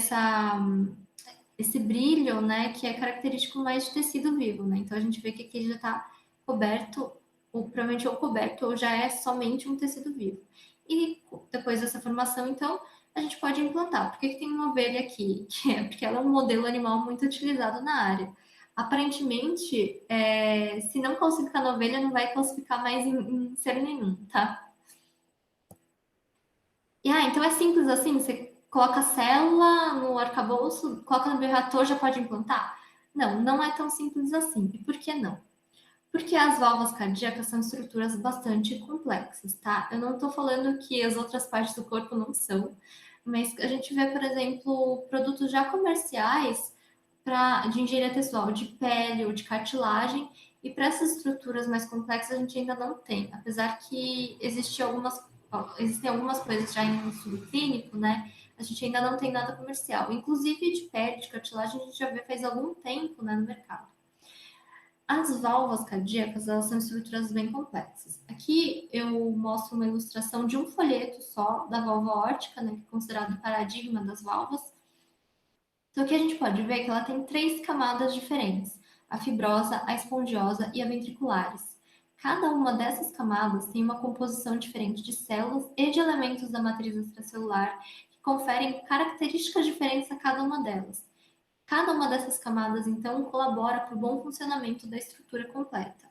esse brilho, né, que é característico mais de tecido vivo, né? Então a gente vê que aqui já está coberto, ou provavelmente ou coberto, ou já é somente um tecido vivo. E depois dessa formação, então, a gente pode implantar. Por que tem uma ovelha aqui? Porque ela é um modelo animal muito utilizado na área. Aparentemente, se não calcificar na ovelha, não vai calcificar mais em ser nenhum, tá? E então é simples assim, você coloca a célula no arcabouço, coloca no bioreator, já pode implantar? Não, não é tão simples assim. E por que não? Porque as válvulas cardíacas são estruturas bastante complexas, tá? Eu não estou falando que as outras partes do corpo não são, mas a gente vê, por exemplo, produtos já comerciais de engenharia textual, de pele ou de cartilagem, e para essas estruturas mais complexas a gente ainda não tem, apesar que existem algumas coisas já em estudo clínico, né? A gente ainda não tem nada comercial. Inclusive de pele, de cartilagem, a gente já vê faz algum tempo, né, no mercado. As válvulas cardíacas, elas são estruturas bem complexas. Aqui eu mostro uma ilustração de um folheto só da válvula órtica, né, que é considerado o paradigma das válvulas. Então, o que a gente pode ver é que ela tem 3 camadas diferentes: a fibrosa, a esponjosa e a ventriculares. Cada uma dessas camadas tem uma composição diferente de células e de elementos da matriz extracelular que conferem características diferentes a cada uma delas. Cada uma dessas camadas, então, colabora para o bom funcionamento da estrutura completa.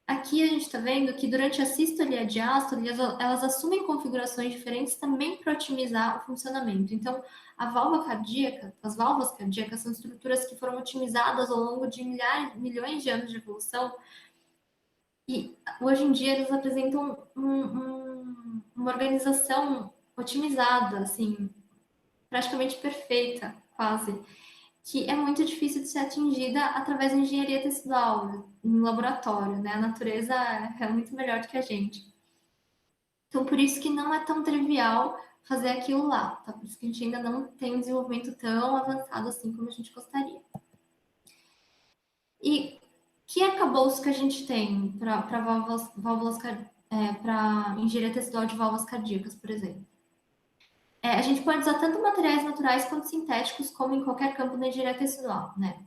Aqui a gente está vendo que durante a sístole e a diástole, elas assumem configurações diferentes também para otimizar o funcionamento. Então, as válvulas cardíacas são estruturas que foram otimizadas ao longo de milhões de anos de evolução, e hoje em dia eles apresentam uma organização otimizada, assim, praticamente perfeita, quase, que é muito difícil de ser atingida através da engenharia tecidual, no laboratório, né? A natureza é muito melhor do que a gente. Então, por isso que não é tão trivial fazer aquilo lá, tá? Por isso que a gente ainda não tem um desenvolvimento tão avançado assim como a gente gostaria. E que arcabouço que a gente tem para para engenharia tecidual de válvulas cardíacas, por exemplo? A gente pode usar tanto materiais naturais quanto sintéticos, como em qualquer campo da engenharia tecidual, né?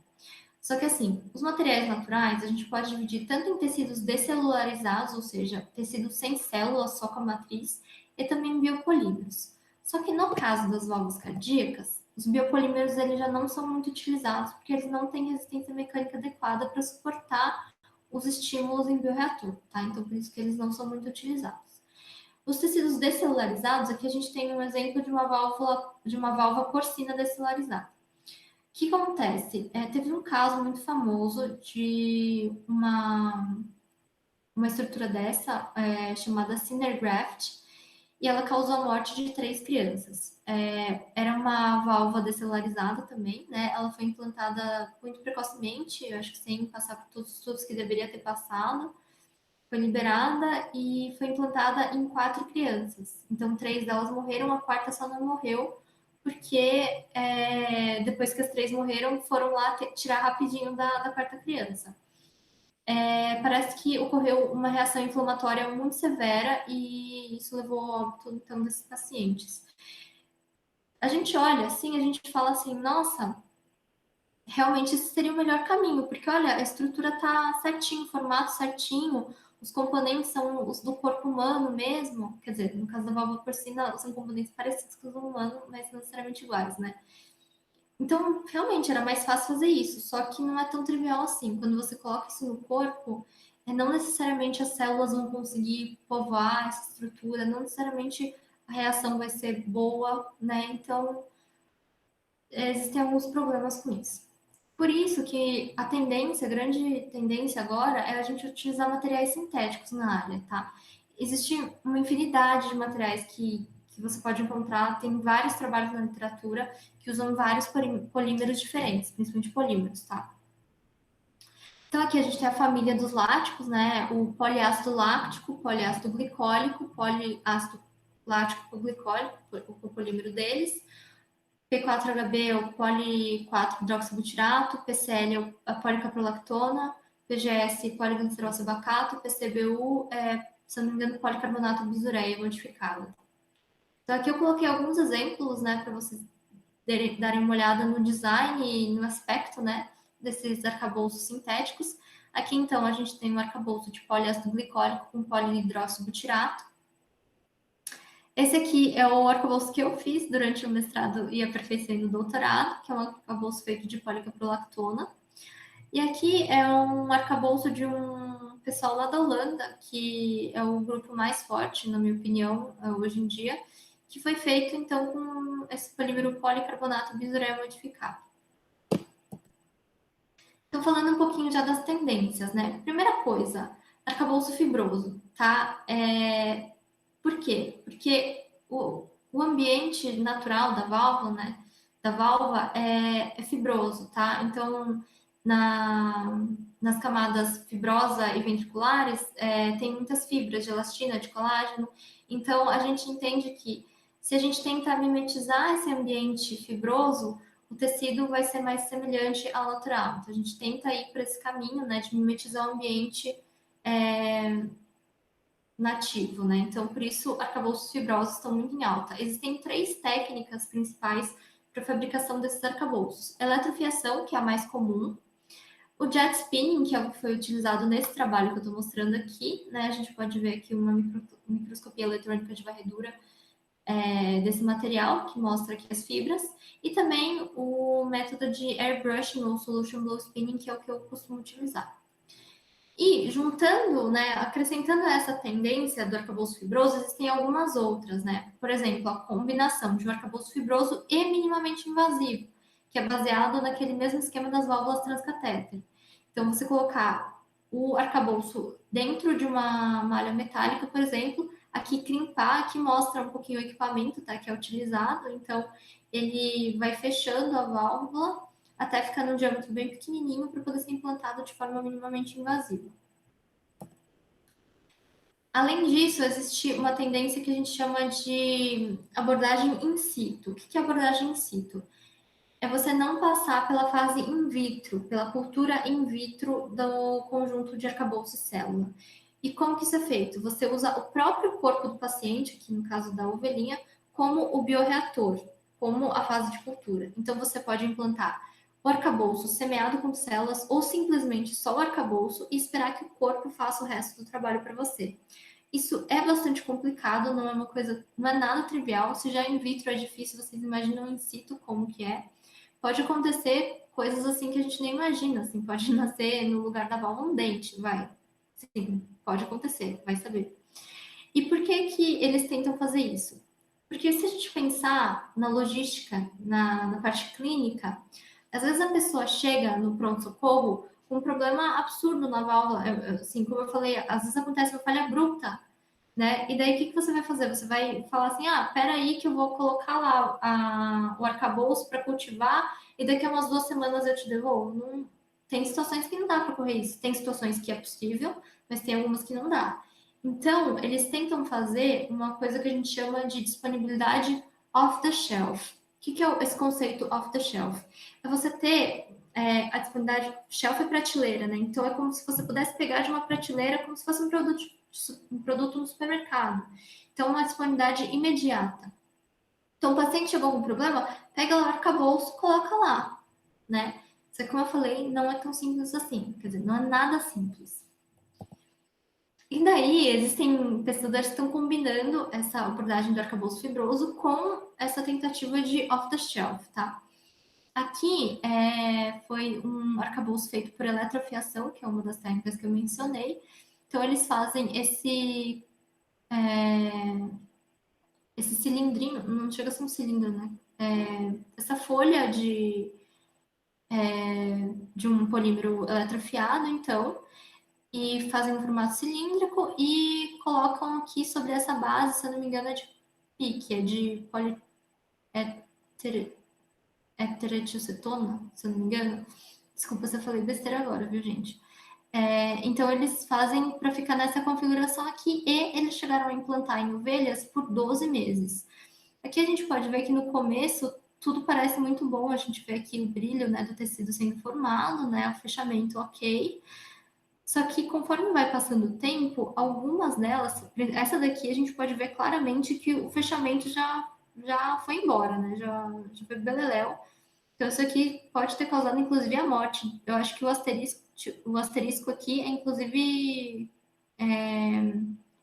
Só que assim, os materiais naturais a gente pode dividir tanto em tecidos descelularizados, ou seja, tecidos sem células, só com a matriz, e também em biopolímeros. Só que no caso das válvulas cardíacas, os biopolímeros eles já não são muito utilizados, porque eles não têm resistência mecânica adequada para suportar os estímulos em bioreator, tá? Então, por isso que eles não são muito utilizados. Os tecidos descelularizados, aqui a gente tem um exemplo de uma válvula porcina descelularizada. O que acontece? Teve um caso muito famoso de uma estrutura dessa, chamada Synergraft, e ela causou a morte de 3 crianças. Era uma válvula descelularizada também, né? Ela foi implantada muito precocemente, eu acho que sem passar por todos os estudos que deveria ter passado. Foi liberada e foi implantada em 4 crianças. Então, 3 delas morreram, a quarta só não morreu, porque depois que as 3 morreram, foram lá tirar rapidinho da quarta criança. Parece que ocorreu uma reação inflamatória muito severa e isso levou ao óbito, então, desses pacientes. A gente olha assim, a gente fala assim, nossa, realmente esse seria o melhor caminho, porque olha, a estrutura está certinho, o formato certinho, os componentes são os do corpo humano mesmo, quer dizer, no caso da válvula porcina, são componentes parecidos com os do humano, mas não necessariamente iguais, né? Então, realmente, era mais fácil fazer isso, só que não é tão trivial assim. Quando você coloca isso no corpo, não necessariamente as células vão conseguir povoar essa estrutura, não necessariamente a reação vai ser boa, né? Então, existem alguns problemas com isso. Por isso que a grande tendência agora é a gente utilizar materiais sintéticos na área, tá? Existe uma infinidade de materiais que você pode encontrar, tem vários trabalhos na literatura que usam vários polímeros diferentes, principalmente polímeros, tá? Então aqui a gente tem a família dos láticos, né? O poliácido láctico, poliácido glicólico, poliácido lático glicólico, o polímero deles. P4HB é o poli-4-hidroxibutirato, PCL é a policaprolactona, PGS poliglicerosabacato, PCBU se eu não me engano, policarbonato bisureia modificado. Então aqui eu coloquei alguns exemplos, né, para vocês darem uma olhada no design e no aspecto, né, desses arcabouços sintéticos. Aqui, então, a gente tem um arcabouço de poliácido glicólico com polihidroxibutirato. Esse aqui é o arcabouço que eu fiz durante o mestrado e aperfeiçoei no doutorado, que é um arcabouço feito de policaprolactona. E aqui é um arcabouço de um pessoal lá da Holanda, que é o grupo mais forte, na minha opinião, hoje em dia, que foi feito, então, com esse polímero policarbonato bisurel modificado. Então, falando um pouquinho já das tendências, né? Primeira coisa, arcabouço fibroso, tá? Por quê? Porque o ambiente natural da válvula, né? Da válvula é fibroso, tá? Então, nas camadas fibrosa e ventriculares, tem muitas fibras de elastina, de colágeno. Então, a gente entende que se a gente tentar mimetizar esse ambiente fibroso, o tecido vai ser mais semelhante ao natural. Então, a gente tenta ir para esse caminho, né, de mimetizar o ambiente nativo, né? Então, por isso, arcabouços fibrosos estão muito em alta. Existem 3 técnicas principais para a fabricação desses arcabouços. Eletrofiação, que é a mais comum. O jet spinning, que é o que foi utilizado nesse trabalho que eu estou mostrando aqui, né? A gente pode ver aqui uma microscopia eletrônica de varredura desse material, que mostra aqui as fibras, e também o método de airbrushing ou solution blow spinning, que é o que eu costumo utilizar. E juntando, né, acrescentando essa tendência do arcabouço fibroso, existem algumas outras, né? Por exemplo, a combinação de um arcabouço fibroso e minimamente invasivo, que é baseado naquele mesmo esquema das válvulas transcatéter. Então, você colocar o arcabouço dentro de uma malha metálica, por exemplo, aqui crimpar, aqui mostra um pouquinho o equipamento, tá, que é utilizado. Então, ele vai fechando a válvula até ficar num diâmetro bem pequenininho para poder ser implantado de forma minimamente invasiva. Além disso, existe uma tendência que a gente chama de abordagem in situ. O que é abordagem in situ? É você não passar pela fase in vitro, pela cultura in vitro do conjunto de arcabouço e célula. E como que isso é feito? Você usa o próprio corpo do paciente, aqui no caso da ovelhinha, como o bioreator, como a fase de cultura. Então, você pode implantar o arcabouço semeado com células ou simplesmente só o arcabouço e esperar que o corpo faça o resto do trabalho para você. Isso é bastante complicado, não é uma coisa, não é nada trivial. Se já in vitro é difícil, vocês imaginam in situ como que é. Pode acontecer coisas assim que a gente nem imagina, assim, pode nascer no lugar da válvula um dente, vai. Sim, pode acontecer, vai saber. E por que que eles tentam fazer isso? Porque se a gente pensar na logística, na parte clínica, às vezes a pessoa chega no pronto-socorro com um problema absurdo na válvula, assim, como eu falei, às vezes acontece uma falha abrupta, né? E daí o que você vai fazer? Você vai falar assim, peraí que eu vou colocar lá o arcabouço para cultivar e daqui a umas 2 semanas eu te devolvo. Não, tem situações que não dá para correr isso, tem situações que é possível, mas tem algumas que não dá. Então, eles tentam fazer uma coisa que a gente chama de disponibilidade off the shelf. O que é esse conceito off the shelf? É você ter a disponibilidade, shelf é prateleira, né? Então, é como se você pudesse pegar de uma prateleira como se fosse um produto no supermercado. Então, uma disponibilidade imediata. Então, o paciente chegou com um problema, pega lá o arcabouço, coloca lá, né? Só que, como eu falei, não é tão simples assim. Quer dizer, não é nada simples. E daí, existem pesquisadores que estão combinando essa abordagem do arcabouço fibroso com essa tentativa de off-the-shelf, tá? Aqui foi um arcabouço feito por eletrofiação, que é uma das técnicas que eu mencionei. Então, eles fazem esse cilindrinho, não chega a ser um cilindro, né? Essa folha de um polímero eletrofiado, então, e fazem um formato cilíndrico e colocam aqui sobre essa base, se eu não me engano, é de PIC, é de heteretilcetona, se eu não me engano. Desculpa se eu falei besteira agora, viu, gente? Então, eles fazem para ficar nessa configuração aqui e eles chegaram a implantar em ovelhas por 12 meses. Aqui a gente pode ver que no começo tudo parece muito bom, a gente vê aqui o brilho, né, do tecido sendo formado, né, o fechamento ok. Só que conforme vai passando o tempo, algumas delas, essa daqui a gente pode ver claramente que o fechamento já já foi embora, né? Já foi beleléu. Então, isso aqui pode ter causado, inclusive, a morte. Eu acho que o asterisco aqui é, inclusive,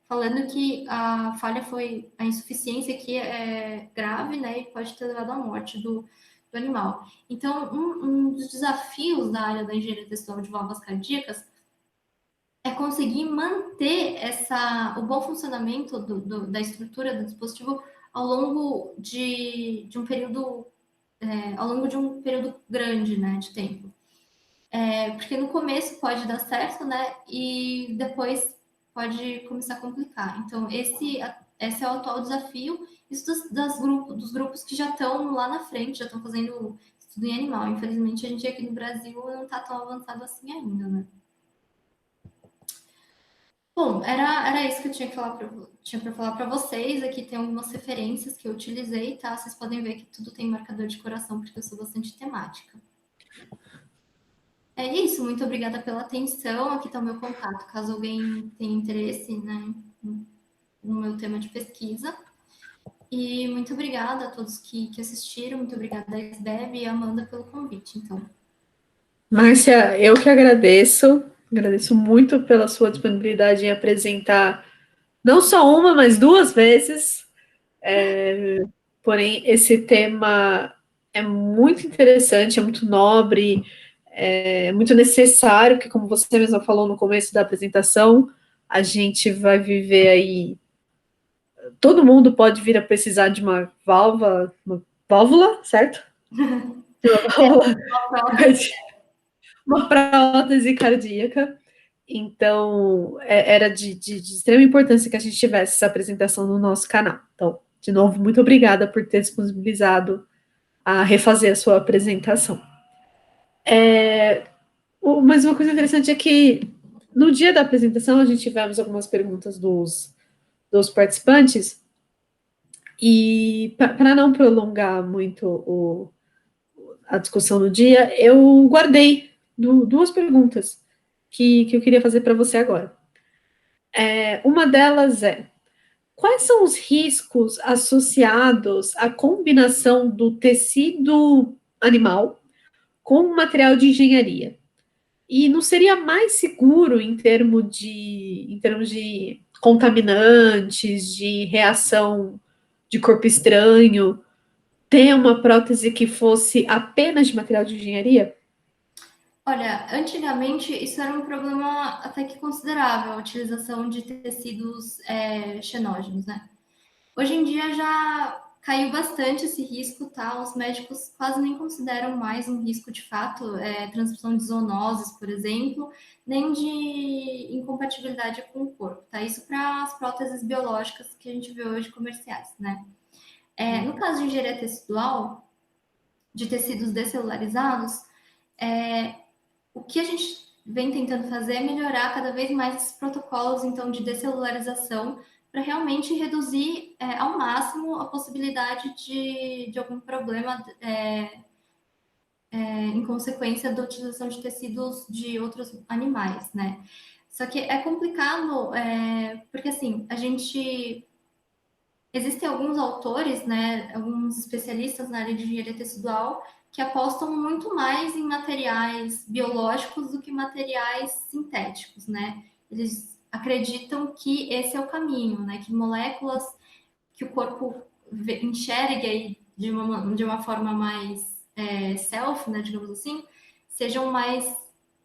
falando que a falha foi, a insuficiência aqui é grave, né? E pode ter levado à morte do animal. Então, um dos desafios da área da engenharia textual de válvulas cardíacas é conseguir manter o bom funcionamento da estrutura do dispositivo ao longo de um período ao longo de um período grande, né, de tempo. Porque no começo pode dar certo, né, e depois pode começar a complicar. Então, esse é o atual desafio. Isso dos grupos que já estão lá na frente, já estão fazendo estudo em animal. Infelizmente, a gente aqui no Brasil não está tão avançado assim ainda, né? Bom, era isso que eu tinha para falar para vocês. Aqui tem algumas referências que eu utilizei, tá? Vocês podem ver que tudo tem marcador de coração, porque eu sou bastante temática. É isso, muito obrigada pela atenção. Aqui está o meu contato, caso alguém tenha interesse, né, no meu tema de pesquisa. E muito obrigada a todos que assistiram, muito obrigada a SBEB e a Amanda pelo convite, então. Márcia, eu que agradeço muito pela sua disponibilidade em apresentar não só uma, mas duas vezes. Porém, esse tema é muito interessante, é muito nobre, é muito necessário, que, como você mesma falou no começo da apresentação, a gente vai viver aí. Todo mundo pode vir a precisar de uma válvula, certo? De uma válvula, uma prótese cardíaca. Então, era de extrema importância que a gente tivesse essa apresentação no nosso canal. Então, de novo, muito obrigada por ter disponibilizado a refazer a sua apresentação. Mas uma coisa interessante é que no dia da apresentação a gente tivemos algumas perguntas dos participantes e para não prolongar muito a discussão no dia, eu guardei duas perguntas que eu queria fazer para você agora. Uma delas é: quais são os riscos associados à combinação do tecido animal com material de engenharia? E não seria mais seguro em termos de contaminantes, de reação de corpo estranho, ter uma prótese que fosse apenas de material de engenharia? Olha, antigamente isso era um problema até que considerável, a utilização de tecidos xenógenos, né? Hoje em dia já caiu bastante esse risco, tá? Os médicos quase nem consideram mais um risco de fato, transmissão de zoonoses, por exemplo, nem de incompatibilidade com o corpo, tá? Isso para as próteses biológicas que a gente vê hoje comerciais, né? No caso de engenharia tecidual, de tecidos descelularizados, o que a gente vem tentando fazer é melhorar cada vez mais esses protocolos, então, de descelularização, para realmente reduzir ao máximo a possibilidade de algum problema em consequência da utilização de tecidos de outros animais, né? Só que é complicado, porque assim, existem alguns autores, né, alguns especialistas na área de engenharia tecidual que apostam muito mais em materiais biológicos do que materiais sintéticos, né? Eles acreditam que esse é o caminho, né? Que moléculas que o corpo enxerga de uma forma mais self, né, digamos assim, sejam mais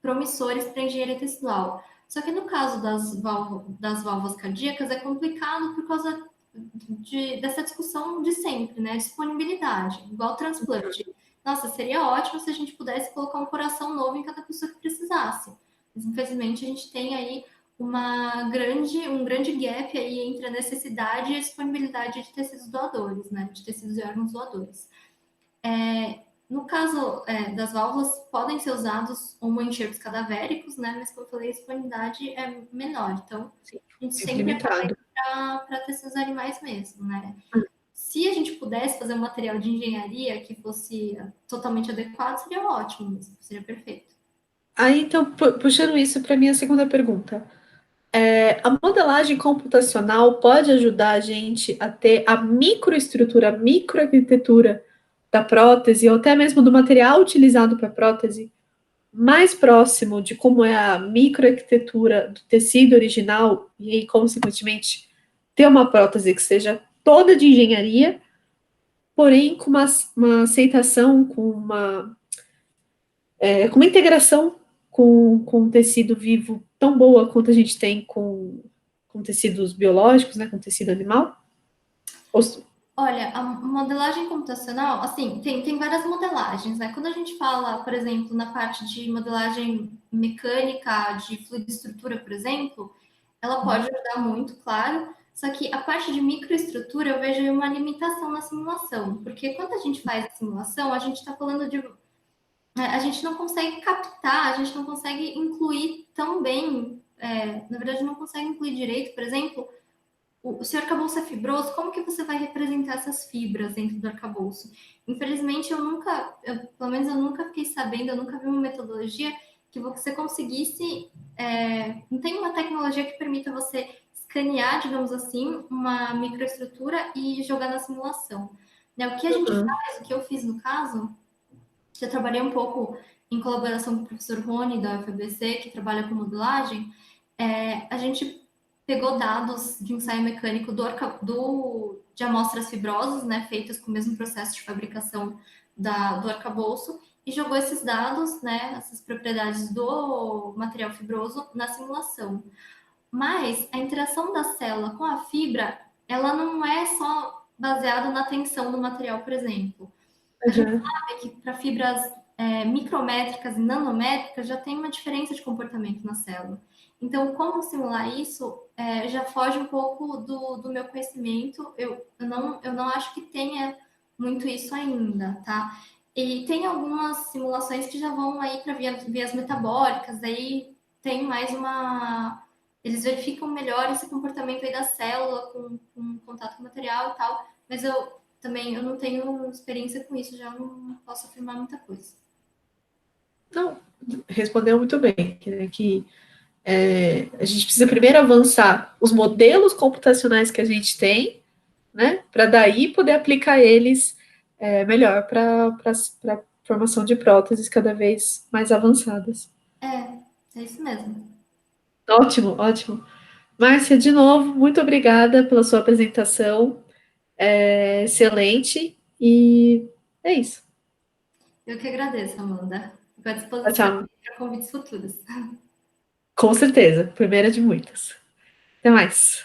promissores para a engenharia tecidual. Só que no caso das válvulas cardíacas é complicado por causa dessa discussão de sempre, né? Disponibilidade, igual transplante. Nossa, seria ótimo se a gente pudesse colocar um coração novo em cada pessoa que precisasse. Mas, infelizmente, a gente tem aí um grande gap aí entre a necessidade e a disponibilidade de tecidos doadores, né? De tecidos e órgãos doadores. No caso das válvulas, podem ser usados homoenxertos cadavéricos, né? Mas, como eu falei, a disponibilidade é menor. Então, a gente sempre Limitado. para tecidos animais mesmo, né? Se a gente pudesse fazer um material de engenharia que fosse totalmente adequado, seria ótimo mesmo, seria perfeito. Aí, então, puxando isso para minha segunda pergunta. A modelagem computacional pode ajudar a gente a ter a microestrutura, a microarquitetura da prótese, ou até mesmo do material utilizado para a prótese, mais próximo de como é a microarquitetura do tecido original, e aí, consequentemente, ter uma prótese que seja toda de engenharia, porém com uma aceitação, com uma integração com um tecido vivo tão boa quanto a gente tem com tecidos biológicos, né, com tecido animal. Ou, Olha, a modelagem computacional, assim, tem várias modelagens, né? Quando a gente fala, por exemplo, na parte de modelagem mecânica, de fluido e estrutura, por exemplo, ela pode ajudar muito, claro, só que a parte de microestrutura eu vejo uma limitação na simulação, porque quando a gente faz a simulação, a gente está falando de. A gente não consegue captar, a gente não consegue incluir tão bem, na verdade, não consegue incluir direito, por exemplo, o seu arcabouço é fibroso, como que você vai representar essas fibras dentro do arcabouço? Infelizmente, pelo menos eu nunca fiquei sabendo, eu nunca vi uma metodologia que você conseguisse. Não tem uma tecnologia que permita você escanear, digamos assim, uma microestrutura e jogar na simulação. Né? O que a gente uhum, faz, o que eu fiz no caso, já trabalhei um pouco em colaboração com o professor Rony, da UFABC, que trabalha com modelagem. A gente pegou dados de ensaio mecânico de amostras fibrosas, né, feitas com o mesmo processo de fabricação do arcabouço, e jogou esses dados, né, essas propriedades do material fibroso na simulação. Mas a interação da célula com a fibra, ela não é só baseada na tensão do material, por exemplo. A gente uhum, sabe que para fibras micrométricas e nanométricas já tem uma diferença de comportamento na célula. Então, como simular isso já foge um pouco do meu conhecimento. Eu não acho que tenha muito isso ainda, tá? E tem algumas simulações que já vão aí para vias metabólicas, aí tem mais uma. Eles verificam melhor esse comportamento aí da célula com contato com o material e tal, mas eu não tenho experiência com isso, já não posso afirmar muita coisa. não, respondeu muito bem, que a gente precisa primeiro avançar os modelos computacionais que a gente tem, né, para daí poder aplicar eles melhor para a formação de próteses cada vez mais avançadas. É isso mesmo. Ótimo, ótimo. Márcia, de novo, muito obrigada pela sua apresentação. Excelente. E é isso. Eu que agradeço, Amanda. Fico à Tchau, disposição tchau. para convites futuros. Com certeza. Primeira de muitas. Até mais.